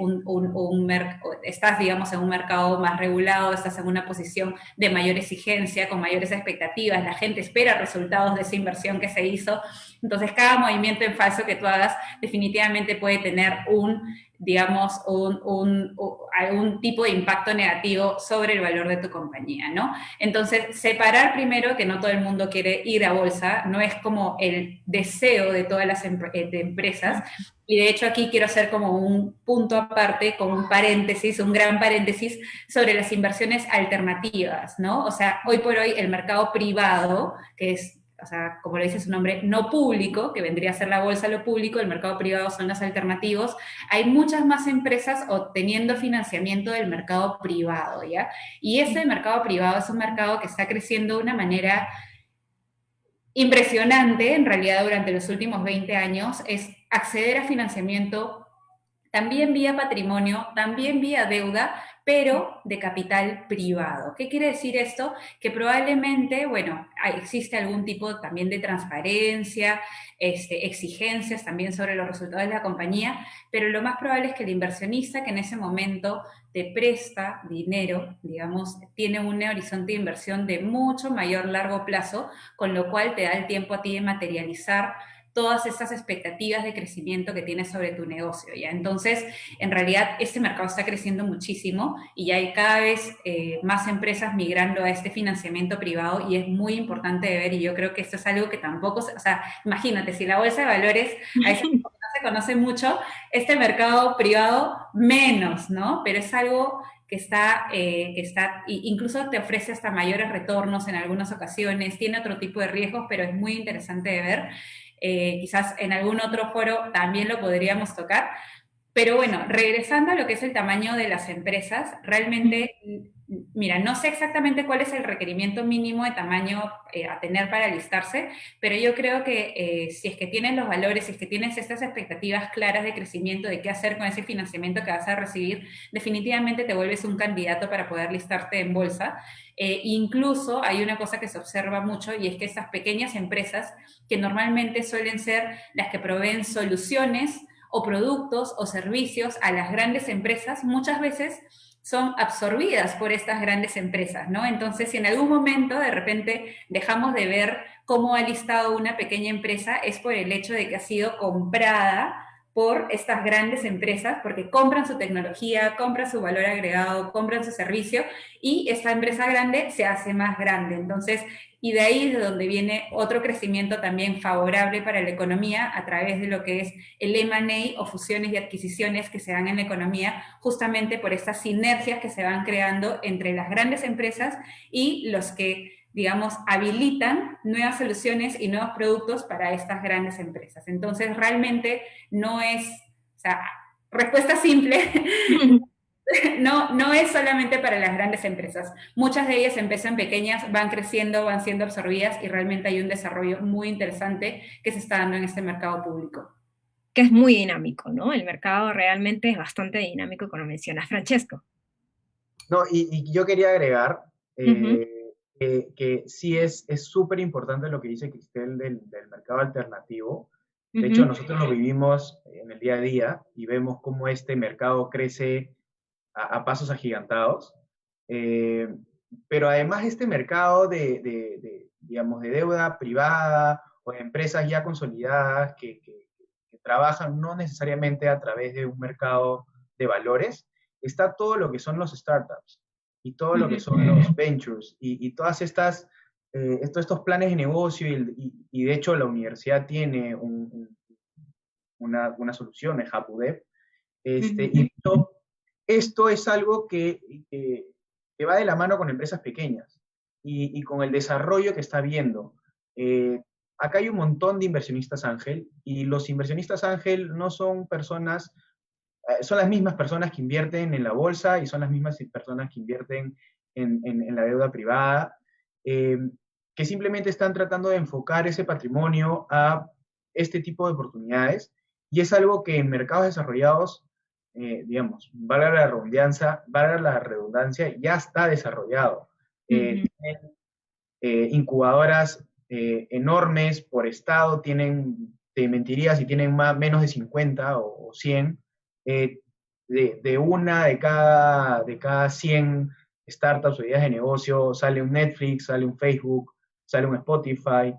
estás, digamos, en un mercado más regulado, estás en una posición de mayor exigencia, con mayores expectativas, la gente espera resultados de esa inversión que se hizo, entonces cada movimiento en falso que tú hagas definitivamente puede tener digamos, algún tipo de impacto negativo sobre el valor de tu compañía, ¿no? Entonces, separar primero que no todo el mundo quiere ir a bolsa, no es como el deseo de todas las empresas, y de hecho aquí quiero hacer como un punto aparte, con un paréntesis, un gran paréntesis, sobre las inversiones alternativas, ¿no? O sea, hoy por hoy el mercado privado, que es, o sea, como le dice su nombre, no público, que vendría a ser la bolsa lo público, el mercado privado son los alternativos, hay muchas más empresas obteniendo financiamiento del mercado privado, ¿ya? Y ese mercado privado es un mercado que está creciendo de una manera impresionante, en realidad durante los últimos 20 años, es acceder a financiamiento también vía patrimonio, también vía deuda, pero de capital privado. ¿Qué quiere decir esto? Que probablemente, bueno, existe algún tipo también de transparencia, exigencias también sobre los resultados de la compañía, pero lo más probable es que el inversionista que en ese momento te presta dinero, digamos, tiene un horizonte de inversión de mucho mayor largo plazo, con lo cual te da el tiempo a ti de materializar todas esas expectativas de crecimiento que tienes sobre tu negocio, ¿ya? Entonces, en realidad, este mercado está creciendo muchísimo y ya hay cada vez más empresas migrando a este financiamiento privado y es muy importante de ver, y yo creo que esto es algo que tampoco, o sea, imagínate, si la bolsa de valores a veces no se conoce mucho, este mercado privado menos, ¿no? Pero es algo que está, incluso te ofrece hasta mayores retornos en algunas ocasiones, tiene otro tipo de riesgos, pero es muy interesante de ver. Quizás en algún otro foro también lo podríamos tocar, pero bueno, regresando a lo que es el tamaño de las empresas, realmente, mira, no sé exactamente cuál es el requerimiento mínimo de tamaño a tener para listarse, pero yo creo que si es que tienes los valores, si es que tienes estas expectativas claras de crecimiento, de qué hacer con ese financiamiento que vas a recibir, definitivamente te vuelves un candidato para poder listarte en bolsa. Incluso hay una cosa que se observa mucho y es que estas pequeñas empresas, que normalmente suelen ser las que proveen soluciones o productos o servicios a las grandes empresas, muchas veces son absorbidas por estas grandes empresas, ¿no? Entonces, si en algún momento de repente dejamos de ver cómo ha listado una pequeña empresa, es por el hecho de que ha sido comprada por estas grandes empresas, porque compran su tecnología, compran su valor agregado, compran su servicio, y esta empresa grande se hace más grande. Entonces, y de ahí es de donde viene otro crecimiento también favorable para la economía a través de lo que es el M&A o fusiones y adquisiciones que se dan en la economía, justamente por estas sinergias que se van creando entre las grandes empresas y los que, digamos, habilitan nuevas soluciones y nuevos productos para estas grandes empresas. Entonces, realmente no es, o sea, respuesta simple, no es solamente para las grandes empresas. Muchas de ellas empiezan pequeñas, van creciendo, van siendo absorbidas y realmente hay un desarrollo muy interesante que se está dando en este mercado público. Que es muy dinámico, ¿no? El mercado realmente es bastante dinámico, como mencionas, Francesco. No, y yo quería agregar que sí es súper importante lo que dice Cristel del mercado alternativo. De hecho, nosotros lo vivimos en el día a día y vemos cómo este mercado crece a pasos agigantados. Pero además este mercado digamos, de deuda privada o de empresas ya consolidadas que trabajan no necesariamente a través de un mercado de valores, está todo lo que son los startups y todo lo que son los ventures y todas estas, estos planes de negocio y de hecho la universidad tiene una solución, el HapuDev, y esto es algo que va de la mano con empresas pequeñas y con el desarrollo que está habiendo. Acá hay un montón de inversionistas ángel y los inversionistas ángel no son personas, son las mismas personas que invierten en la bolsa y son las mismas personas que invierten en la deuda privada, que simplemente están tratando de enfocar ese patrimonio a este tipo de oportunidades y es algo que en mercados desarrollados, digamos, valga la redundancia, ya está desarrollado. Tienen incubadoras enormes por estado, te mentiría si tienen menos de 50 o 100, de una de cada 100 startups o ideas de negocio sale un Netflix, sale un Facebook, sale un Spotify,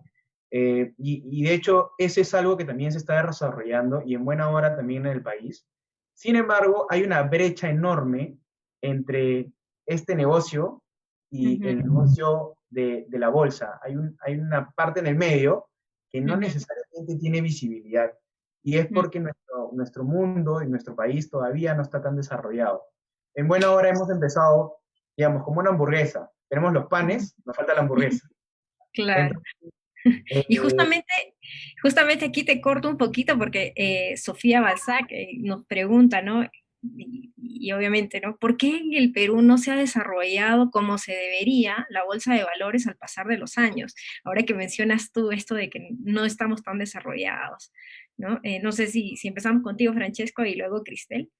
y de hecho ese es algo que también se está desarrollando y en buena hora también en el país. Sin embargo, hay una brecha enorme entre este negocio y el negocio de la bolsa. Hay una parte en el medio que no necesariamente tiene visibilidad. Y es porque nuestro mundo y nuestro país todavía no está tan desarrollado. En buena hora hemos empezado, digamos, como una hamburguesa. Tenemos los panes, nos falta la hamburguesa. Claro. Y justamente aquí te corto un poquito porque Sofía Balzac nos pregunta, ¿no? Y obviamente, ¿no? ¿Por qué en el Perú no se ha desarrollado como se debería la bolsa de valores al pasar de los años? Ahora que mencionas tú esto de que no estamos tan desarrollados, ¿no? No sé si empezamos contigo, Francesco, y luego Cristel.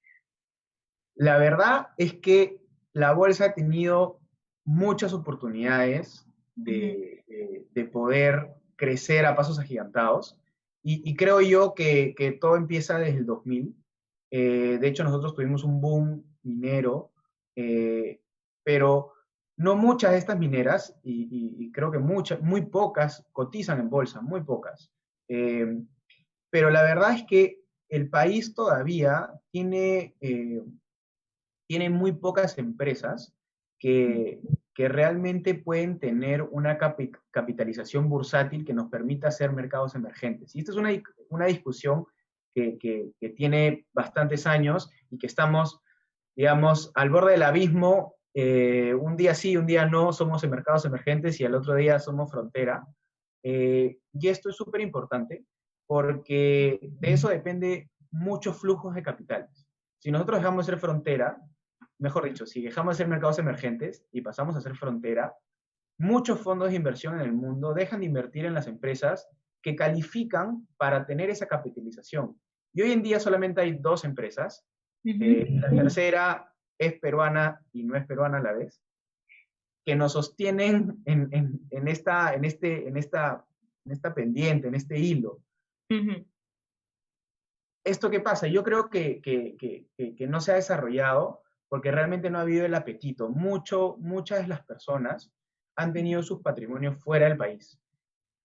La verdad es que la bolsa ha tenido muchas oportunidades de poder crecer a pasos agigantados, y creo yo que todo empieza desde el 2000. De hecho, nosotros tuvimos un boom minero, pero no muchas de estas mineras, y creo que muy pocas cotizan en bolsa, muy pocas. Pero la verdad es que el país todavía tiene muy pocas empresas que realmente pueden tener una capitalización bursátil que nos permita hacer mercados emergentes. Y esta es una discusión que tiene bastantes años y que estamos, digamos, al borde del abismo. Un día sí, un día no, somos en mercados emergentes y al otro día somos frontera. Y esto es súper importante porque de eso depende muchos flujos de capitales. Si nosotros dejamos de ser frontera, mejor dicho, si dejamos de ser mercados emergentes y pasamos a ser frontera, muchos fondos de inversión en el mundo dejan de invertir en las empresas que califican para tener esa capitalización. Y hoy en día solamente hay 2 empresas. La tercera es peruana y no es peruana a la vez, que nos sostienen en esta pendiente, en este hilo. ¿Esto qué pasa? Yo creo que no se ha desarrollado porque realmente no ha habido el apetito. Muchas de las personas han tenido sus patrimonios fuera del país.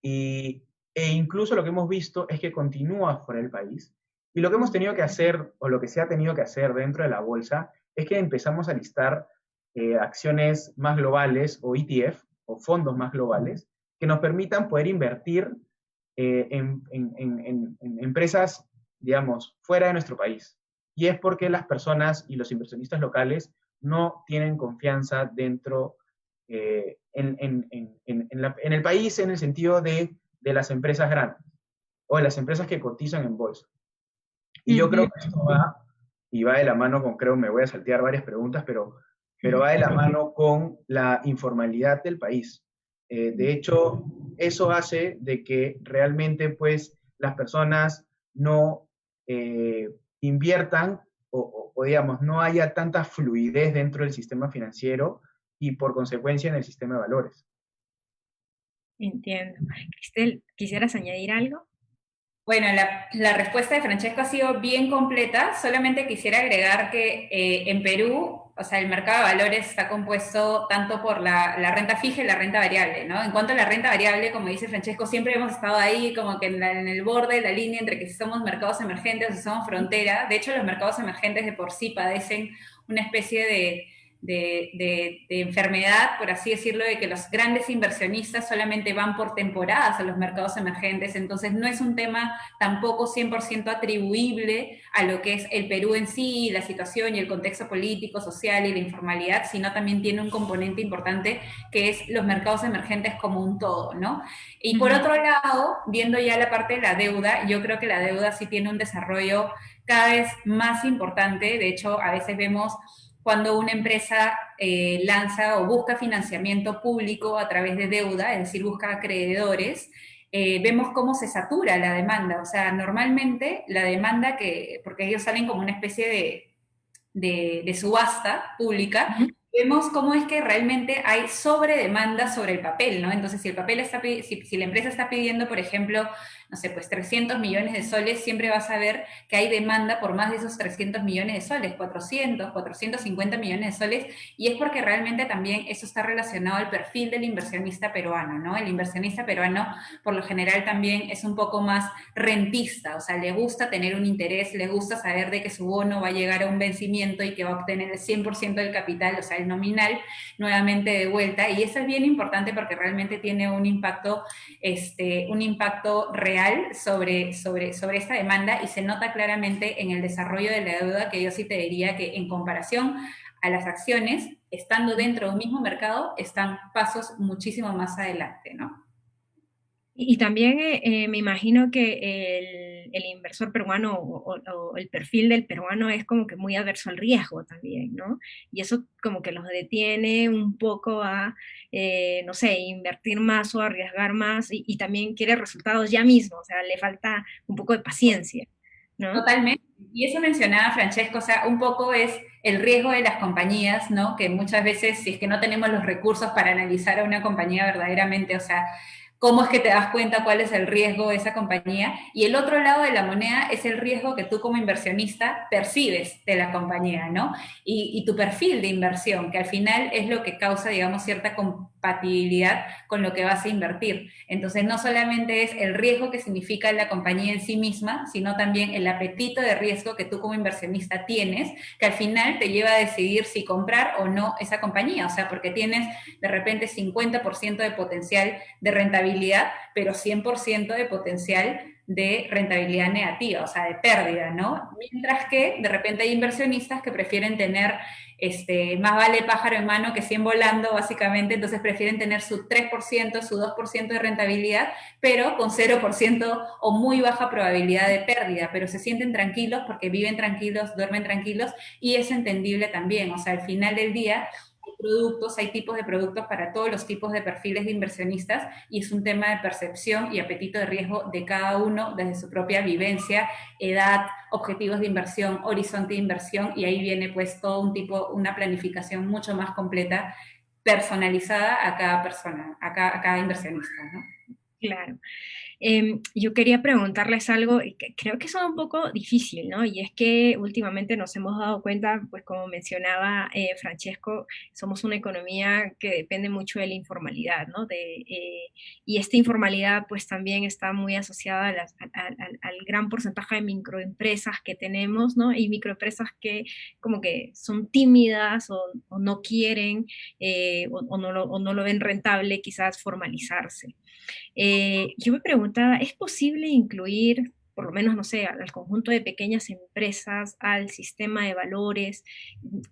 E incluso lo que hemos visto es que continúa fuera del país. Y lo que hemos tenido que hacer, o lo que se ha tenido que hacer dentro de la bolsa, es que empezamos a listar acciones más globales, o ETF, o fondos más globales, que nos permitan poder invertir en empresas, digamos, fuera de nuestro país. Y es porque las personas y los inversionistas locales no tienen confianza dentro, en el país, en el sentido de las empresas grandes, o de las empresas que cotizan en bolsa. Y yo creo que esto va, y va de la mano con, creo, me voy a saltear varias preguntas, pero va de la mano con la informalidad del país. De hecho, eso hace de que realmente, pues, las personas no inviertan, o digamos, no haya tanta fluidez dentro del sistema financiero y por consecuencia en el sistema de valores. Entiendo. Cristel, ¿quisieras añadir algo? Bueno, la respuesta de Francesco ha sido bien completa, solamente quisiera agregar que en Perú, o sea, el mercado de valores está compuesto tanto por la renta fija y la renta variable, ¿no? En cuanto a la renta variable, como dice Francesco, siempre hemos estado ahí como que en el borde de la línea entre que si somos mercados emergentes o si somos frontera. De hecho, los mercados emergentes de por sí padecen una especie de enfermedad, por así decirlo, de que los grandes inversionistas solamente van por temporadas a los mercados emergentes, entonces no es un tema tampoco 100% atribuible a lo que es el Perú en sí, la situación y el contexto político, social y la informalidad, sino también tiene un componente importante que es los mercados emergentes como un todo, ¿no? Y por otro lado, viendo ya la parte de la deuda, yo creo que la deuda sí tiene un desarrollo cada vez más importante. De hecho, a veces vemos cuando una empresa lanza o busca financiamiento público a través de deuda, es decir, busca acreedores, vemos cómo se satura la demanda. O sea, normalmente la demanda, porque ellos salen como una especie de subasta pública, vemos cómo es que realmente hay sobredemanda sobre el papel, ¿no? Entonces, si el papel está, si la empresa está pidiendo, por ejemplo, no sé, pues 300 millones de soles, siempre vas a ver que hay demanda por más de esos 300 millones de soles, 400, 450 millones de soles, y es porque realmente también eso está relacionado al perfil del inversionista peruano, ¿no? El inversionista peruano, por lo general, también es un poco más rentista, o sea, le gusta tener un interés, le gusta saber de que su bono va a llegar a un vencimiento y que va a obtener el 100% del capital, o sea, el nominal, nuevamente de vuelta, y eso es bien importante porque realmente tiene un impacto real sobre esta demanda, y se nota claramente en el desarrollo de la deuda, que yo sí te diría que en comparación a las acciones, estando dentro de un mismo mercado, están pasos muchísimo más adelante, ¿no? Y también me imagino que el inversor peruano o el perfil del peruano es como que muy adverso al riesgo también, ¿no? Y eso como que los detiene un poco a, no sé, invertir más o arriesgar más, y también quiere resultados ya mismo, o sea, le falta un poco de paciencia, ¿no? Totalmente. Y eso mencionaba Francesco, o sea, un poco es el riesgo de las compañías, ¿no? Que muchas veces, si es que no tenemos los recursos para analizar a una compañía verdaderamente, o sea, cómo es que te das cuenta cuál es el riesgo de esa compañía, y el otro lado de la moneda es el riesgo que tú como inversionista percibes de la compañía, ¿no? Y tu perfil de inversión, que al final es lo que causa, digamos, cierta compatibilidad con lo que vas a invertir. Entonces, no solamente es el riesgo que significa la compañía en sí misma, sino también el apetito de riesgo que tú como inversionista tienes, que al final te lleva a decidir si comprar o no esa compañía, o sea, porque tienes de repente 50% de potencial de rentabilidad, pero 100% de potencial de rentabilidad negativa, o sea, de pérdida, ¿no? Mientras que de repente hay inversionistas que prefieren tener, más vale pájaro en mano que 100 volando, básicamente, entonces prefieren tener su 3%, su 2% de rentabilidad, pero con 0% o muy baja probabilidad de pérdida, pero se sienten tranquilos porque viven tranquilos, duermen tranquilos, y es entendible también, o sea, al final del día hay tipos de productos para todos los tipos de perfiles de inversionistas, y es un tema de percepción y apetito de riesgo de cada uno desde su propia vivencia, edad, objetivos de inversión, horizonte de inversión, y ahí viene pues todo una planificación mucho más completa, personalizada a cada persona, a cada inversionista, ¿no? Claro. Yo quería preguntarles algo, y que creo que es un poco difícil, ¿no? Y es que últimamente nos hemos dado cuenta, pues como mencionaba Francesco, somos una economía que depende mucho de la informalidad, ¿no? Y esta informalidad pues también está muy asociada al gran porcentaje de microempresas que tenemos, ¿no? Y microempresas que como que son tímidas o no quieren o no lo ven rentable quizás formalizarse. Yo me preguntaba, ¿es posible incluir, por lo menos, no sé, al conjunto de pequeñas empresas, al sistema de valores?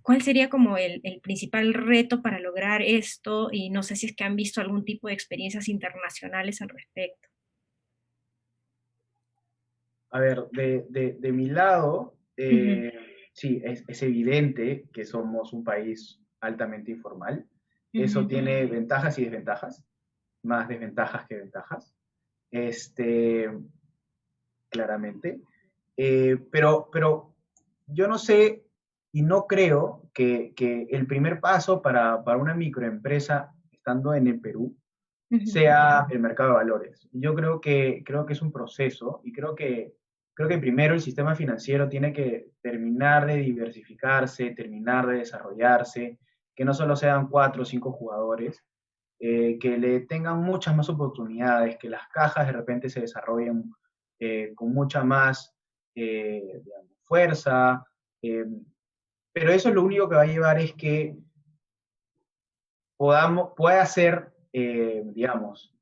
¿Cuál sería como el principal reto para lograr esto? Y no sé si es que han visto algún tipo de experiencias internacionales al respecto. A ver, de mi lado, sí, es evidente que somos un país altamente informal. Eso tiene ventajas y desventajas, más desventajas que ventajas, claramente. Pero yo no sé y no creo que el primer paso para una microempresa estando en el Perú sea el mercado de valores. Yo creo que es un proceso y creo que primero el sistema financiero tiene que terminar de diversificarse, terminar de desarrollarse, que no solo sean 4 o 5 jugadores, que le tengan muchas más oportunidades, que las cajas de repente se desarrollen con mucha más digamos, fuerza, pero eso lo único que va a llevar es que pueda ser, digamos,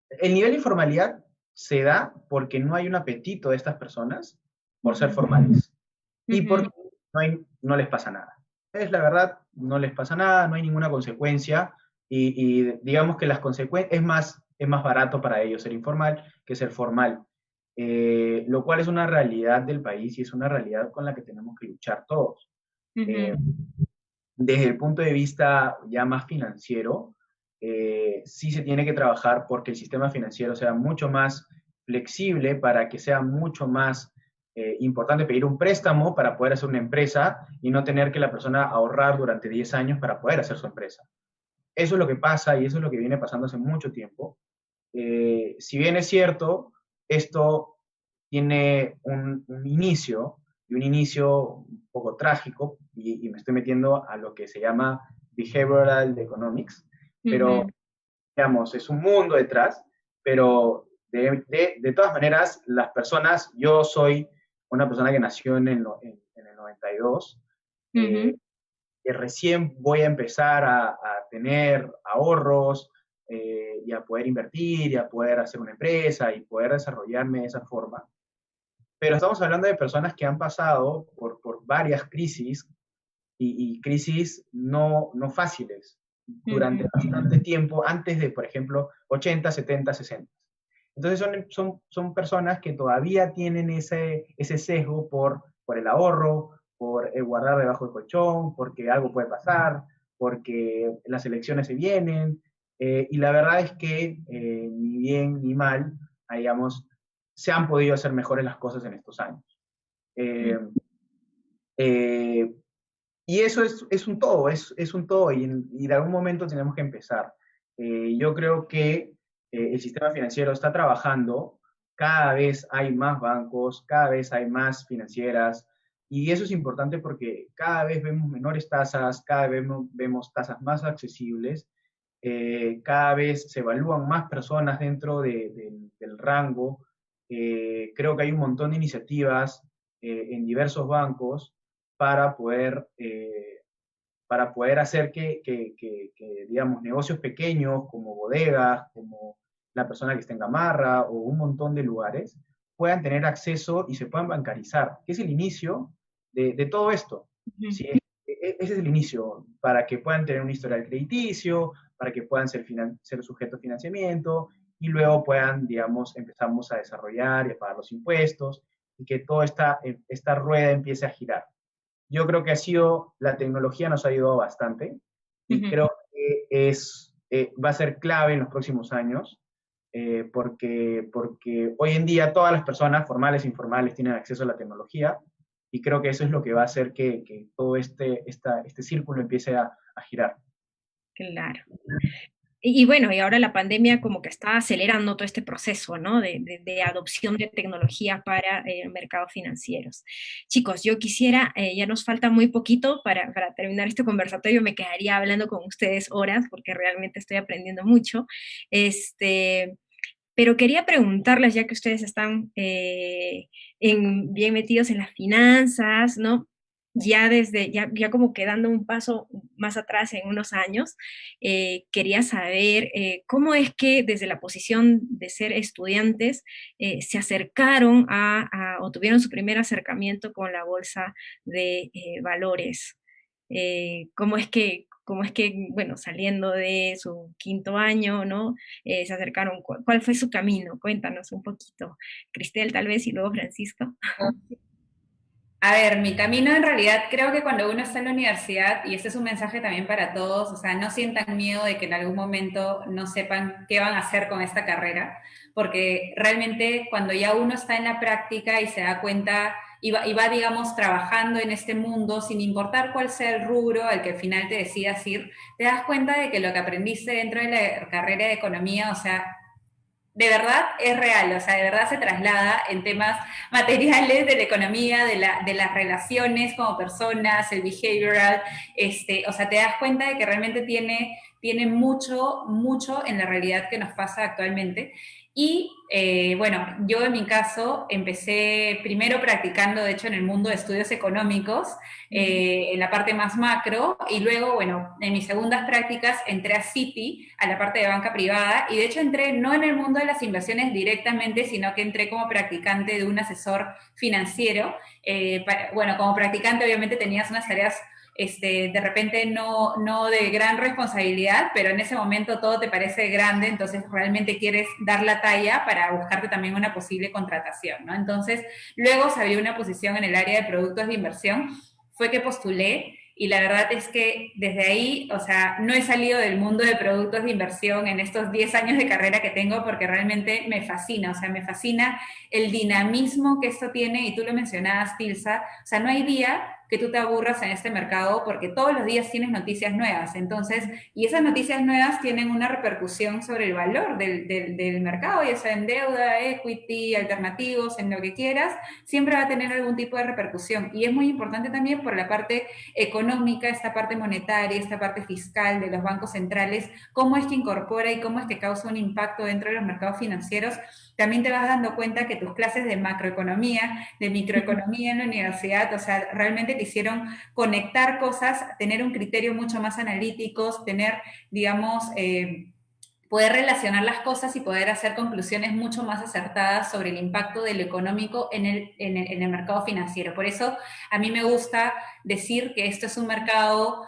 el nivel de informalidad se da porque no hay un apetito de estas personas por ser formales y porque no les pasa nada. Es la verdad, no les pasa nada, no hay ninguna consecuencia y digamos que las consecuencias es más barato para ellos ser informal que ser formal, lo cual es una realidad del país y es una realidad con la que tenemos que luchar todos. Desde el punto de vista ya más financiero, sí se tiene que trabajar porque el sistema financiero sea mucho más flexible para que sea mucho más importante pedir un préstamo para poder hacer una empresa y no tener que la persona ahorrar durante 10 años para poder hacer su empresa. Eso es lo que pasa y eso es lo que viene pasando hace mucho tiempo. Si bien es cierto, esto tiene un inicio, y un inicio un poco trágico, y me estoy metiendo a lo que se llama Behavioral Economics, pero, digamos, es un mundo detrás, pero de todas maneras, las personas, yo soy una persona que nació en el 92, que recién voy a empezar a tener ahorros, y a poder invertir, y a poder hacer una empresa, y poder desarrollarme de esa forma. Pero estamos hablando de personas que han pasado por varias crisis, y crisis no fáciles, durante bastante tiempo, antes de, por ejemplo, 80, 70, 60. Entonces son personas que todavía tienen ese sesgo por el ahorro, por guardar debajo del colchón, porque algo puede pasar, porque las elecciones se vienen, y la verdad es que ni bien ni mal, digamos, se han podido hacer mejores las cosas en estos años. Y eso es un todo, es un todo, y de algún momento tenemos que empezar. Yo creo que el sistema financiero está trabajando, cada vez hay más bancos, cada vez hay más financieras, y eso es importante porque cada vez vemos menores tasas, cada vez vemos tasas más accesibles, cada vez se evalúan más personas dentro del rango. Creo que hay un montón de iniciativas en diversos bancos para poder hacer que, digamos, negocios pequeños como bodegas, como la persona que está en Gamarra o un montón de lugares, puedan tener acceso y se puedan bancarizar, que es el inicio de todo esto. ¿Sí? Ese es el inicio, para que puedan tener un historial crediticio, para que puedan ser sujetos a financiamiento, y luego puedan, digamos, empezamos a desarrollar y a pagar los impuestos, y que toda esta rueda empiece a girar. Yo creo que la tecnología nos ha ayudado bastante, y creo que va a ser clave en los próximos años, porque hoy en día todas las personas, formales e informales, tienen acceso a la tecnología, y creo que eso es lo que va a hacer que todo este círculo empiece a girar. Claro. Y bueno, y ahora la pandemia como que está acelerando todo este proceso, ¿no? De adopción de tecnología para mercados financieros. Chicos, yo quisiera, ya nos falta muy poquito para terminar este conversatorio, me quedaría hablando con ustedes horas, porque realmente estoy aprendiendo mucho. Pero quería preguntarles, ya que ustedes están bien metidos en las finanzas, ¿no? Ya como quedando un paso más atrás en unos años, quería saber cómo es que desde la posición de ser estudiantes se acercaron o tuvieron su primer acercamiento con la bolsa de valores. ¿Cómo es que, bueno, saliendo de su quinto año, ¿no? Se acercaron, ¿cuál fue su camino? Cuéntanos un poquito. Cristel, tal vez, y luego Francisco. A ver, mi camino en realidad creo que cuando uno está en la universidad, y este es un mensaje también para todos, o sea, no sientan miedo de que en algún momento no sepan qué van a hacer con esta carrera, porque realmente cuando ya uno está en la práctica y se da cuenta y va, digamos, trabajando en este mundo, sin importar cuál sea el rubro al que al final te decidas ir, te das cuenta de que lo que aprendiste dentro de la carrera de economía, o sea, de verdad es real, o sea, de verdad se traslada en temas materiales de la economía, de las relaciones como personas, el behavioral, o sea, te das cuenta de que realmente tiene mucho, mucho en la realidad que nos pasa actualmente. Y bueno, yo en mi caso empecé primero practicando, de hecho, en el mundo de estudios económicos, en la parte más macro, y luego, bueno, en mis segundas prácticas entré a Citi, a la parte de banca privada, y de hecho entré no en el mundo de las inversiones directamente, sino que entré como practicante de un asesor financiero. Bueno, como practicante obviamente tenías unas tareas de repente no de gran responsabilidad, pero en ese momento todo te parece grande, entonces realmente quieres dar la talla para buscarte también una posible contratación, ¿no? Entonces, luego se abrió una posición en el área de productos de inversión, fue que postulé, y la verdad es que desde ahí, o sea, no he salido del mundo de productos de inversión en estos 10 años de carrera que tengo porque realmente me fascina, o sea, me fascina el dinamismo que esto tiene, y tú lo mencionabas, Tilsa, o sea, no hay día que tú te aburras en este mercado porque todos los días tienes noticias nuevas, entonces, y esas noticias nuevas tienen una repercusión sobre el valor del mercado, ya sea en deuda, equity, alternativos, en lo que quieras, siempre va a tener algún tipo de repercusión, y es muy importante también por la parte económica, esta parte monetaria, esta parte fiscal de los bancos centrales, cómo es que incorpora y cómo es que causa un impacto dentro de los mercados financieros. También te vas dando cuenta que tus clases de macroeconomía, de microeconomía en la universidad, o sea, realmente te hicieron conectar cosas, tener un criterio mucho más analítico, tener, digamos, poder relacionar las cosas y poder hacer conclusiones mucho más acertadas sobre el impacto de lo económico en el mercado financiero. Por eso a mí me gusta decir que esto es un mercado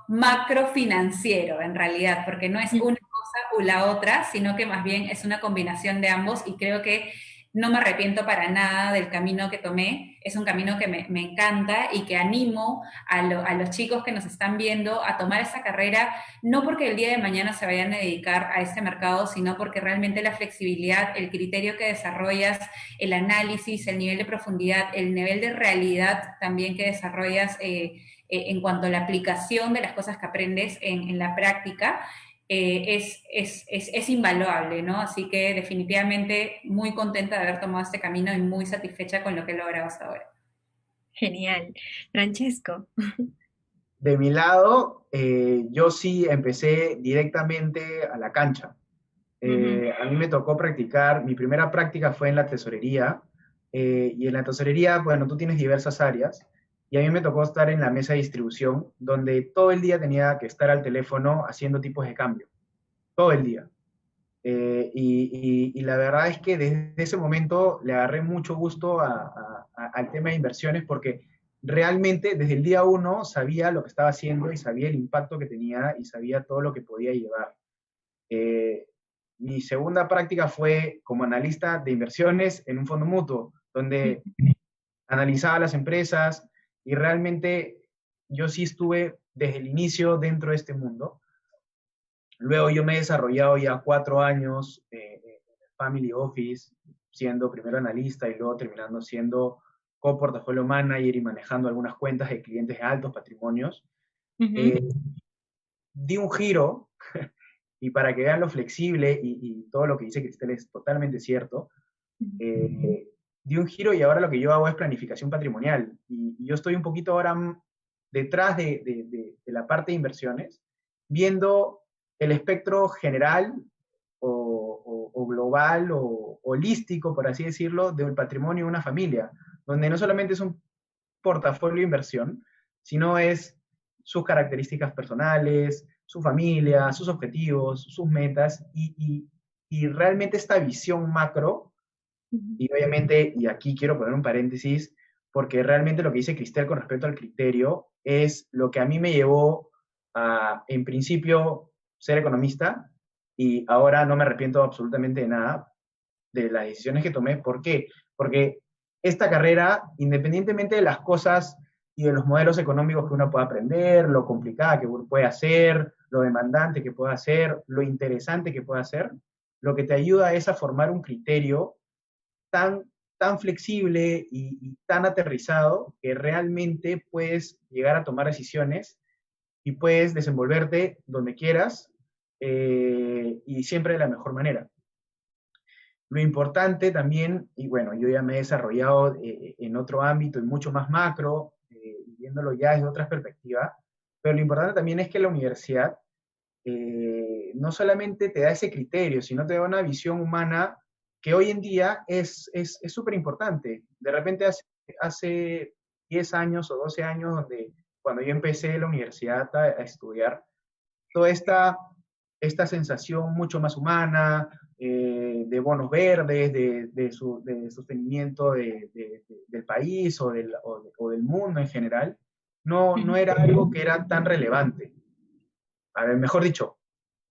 macrofinanciero en realidad, porque no es una cosa o la otra, sino que más bien es una combinación de ambos, y creo que no me arrepiento para nada del camino que tomé. Es un camino que me encanta y que animo a los chicos que nos están viendo a tomar esta carrera, no porque el día de mañana se vayan a dedicar a este mercado, sino porque realmente la flexibilidad, el criterio que desarrollas, el análisis, el nivel de profundidad, el nivel de realidad también que desarrollas en cuanto a la aplicación de las cosas que aprendes en la práctica, es invaluable, ¿no? Así que definitivamente muy contenta de haber tomado este camino y muy satisfecha con lo que he logrado hasta ahora. Genial. Francesco. De mi lado, yo sí empecé directamente a la cancha. A mí me tocó practicar, mi primera práctica fue en la tesorería, y en la tesorería, bueno, tú tienes diversas áreas, y a mí me tocó estar en la mesa de distribución, donde todo el día tenía que estar al teléfono haciendo tipos de cambio, todo el día. Y la verdad es que desde ese momento le agarré mucho gusto al tema de inversiones, porque realmente desde el día uno sabía lo que estaba haciendo y sabía el impacto que tenía y sabía todo lo que podía llevar. Mi segunda práctica fue como analista de inversiones en un fondo mutuo, donde analizaba las empresas, y realmente yo sí estuve desde el inicio dentro de este mundo. Luego yo me he desarrollado ya 4 años en el Family Office, siendo primero analista y luego terminando siendo co-portafolio manager y manejando algunas cuentas de clientes de altos patrimonios. di un giro, y para que vean lo flexible y todo lo que dice Cristel es totalmente cierto, di un giro y ahora lo que yo hago es planificación patrimonial. Y yo estoy un poquito ahora detrás de la parte de inversiones, viendo el espectro general o global o holístico, por así decirlo, del patrimonio de una familia, donde no solamente es un portafolio de inversión, sino es sus características personales, su familia, sus objetivos, sus metas, y realmente esta visión macro, y obviamente, y aquí quiero poner un paréntesis, porque realmente lo que dice Cristel con respecto al criterio es lo que a mí me llevó a, en principio, ser economista, y ahora no me arrepiento absolutamente de nada de las decisiones que tomé. ¿Por qué? Porque esta carrera, independientemente de las cosas y de los modelos económicos que uno pueda aprender, lo complicada que uno puede hacer, lo demandante que pueda hacer, lo interesante que pueda hacer, lo que te ayuda es a formar un criterio tan flexible y tan aterrizado que realmente puedes llegar a tomar decisiones y puedes desenvolverte donde quieras y siempre de la mejor manera. Lo importante también, y bueno, yo ya me he desarrollado en otro ámbito y mucho más macro, viéndolo ya desde otras perspectivas, pero lo importante también es que la universidad no solamente te da ese criterio, sino te da una visión humana que hoy en día es súper importante. De repente hace 10 años o 12 años, cuando yo empecé la universidad a estudiar, toda esta sensación mucho más humana, de bonos verdes, de sostenimiento del país o del mundo en general, no era algo que era tan relevante. A ver, mejor dicho,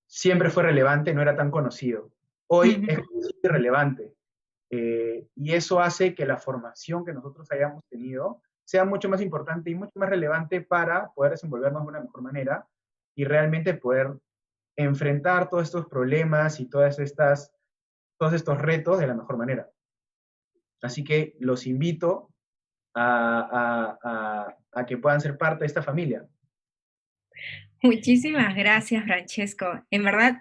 siempre fue relevante, no era tan conocido. Hoy es relevante. Y eso hace que la formación que nosotros hayamos tenido sea mucho más importante y mucho más relevante para poder desenvolvernos de una mejor manera y realmente poder enfrentar todos estos problemas y todos estos retos de la mejor manera. Así que los invito a que puedan ser parte de esta familia. Muchísimas gracias, Francesco. En verdad,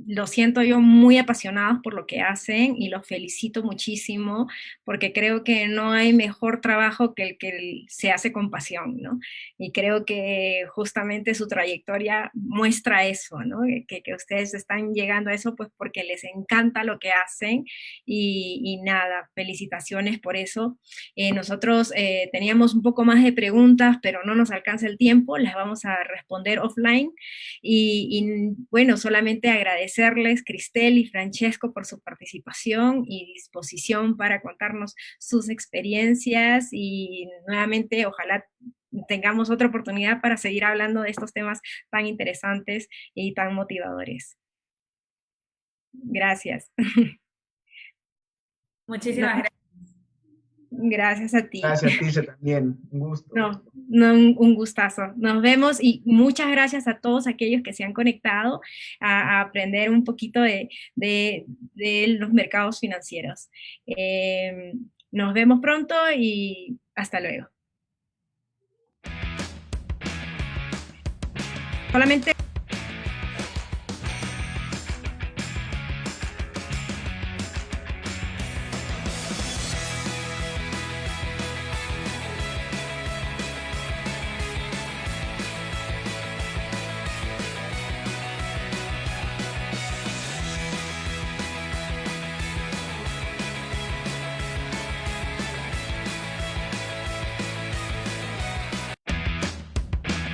lo siento yo muy apasionados por lo que hacen y los felicito muchísimo porque creo que no hay mejor trabajo que el que se hace con pasión, ¿no? Y creo que justamente su trayectoria muestra eso, ¿no? Que ustedes están llegando a eso pues porque les encanta lo que hacen y nada, felicitaciones por eso. Nosotros teníamos un poco más de preguntas, pero no nos alcanza el tiempo, las vamos a responder offline y bueno, solamente agradecerles, Cristel y Francesco, por su participación y disposición para contarnos sus experiencias y nuevamente ojalá tengamos otra oportunidad para seguir hablando de estos temas tan interesantes y tan motivadores. Gracias. Muchísimas gracias. Gracias a ti. Gracias a ti también, un gusto. Un gustazo. Nos vemos y muchas gracias a todos aquellos que se han conectado a aprender un poquito de los mercados financieros. Nos vemos pronto y hasta luego. Solamente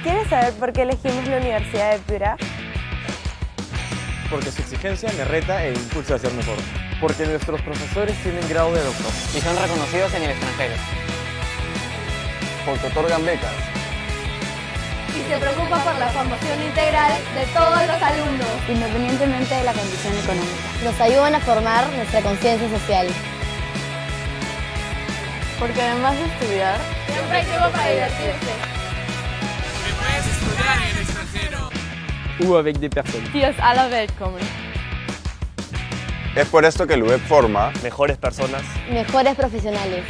¿Quieres saber por qué elegimos la Universidad de Piura? Porque su exigencia me reta e impulsa a ser mejor. Porque nuestros profesores tienen grado de doctor. Y son reconocidos en el extranjero. Porque otorgan becas. Y se preocupa por la formación integral de todos los alumnos, independientemente de la condición económica. Nos ayudan a formar nuestra conciencia social. Porque además de estudiar, siempre hay tiempo para divertirse. Que puedes estudiar en el extranjero. Ou avec des personnes. die aus aller Welt kommen. Es por esto que el UEP forma Mejores personas. Mejores profesionales.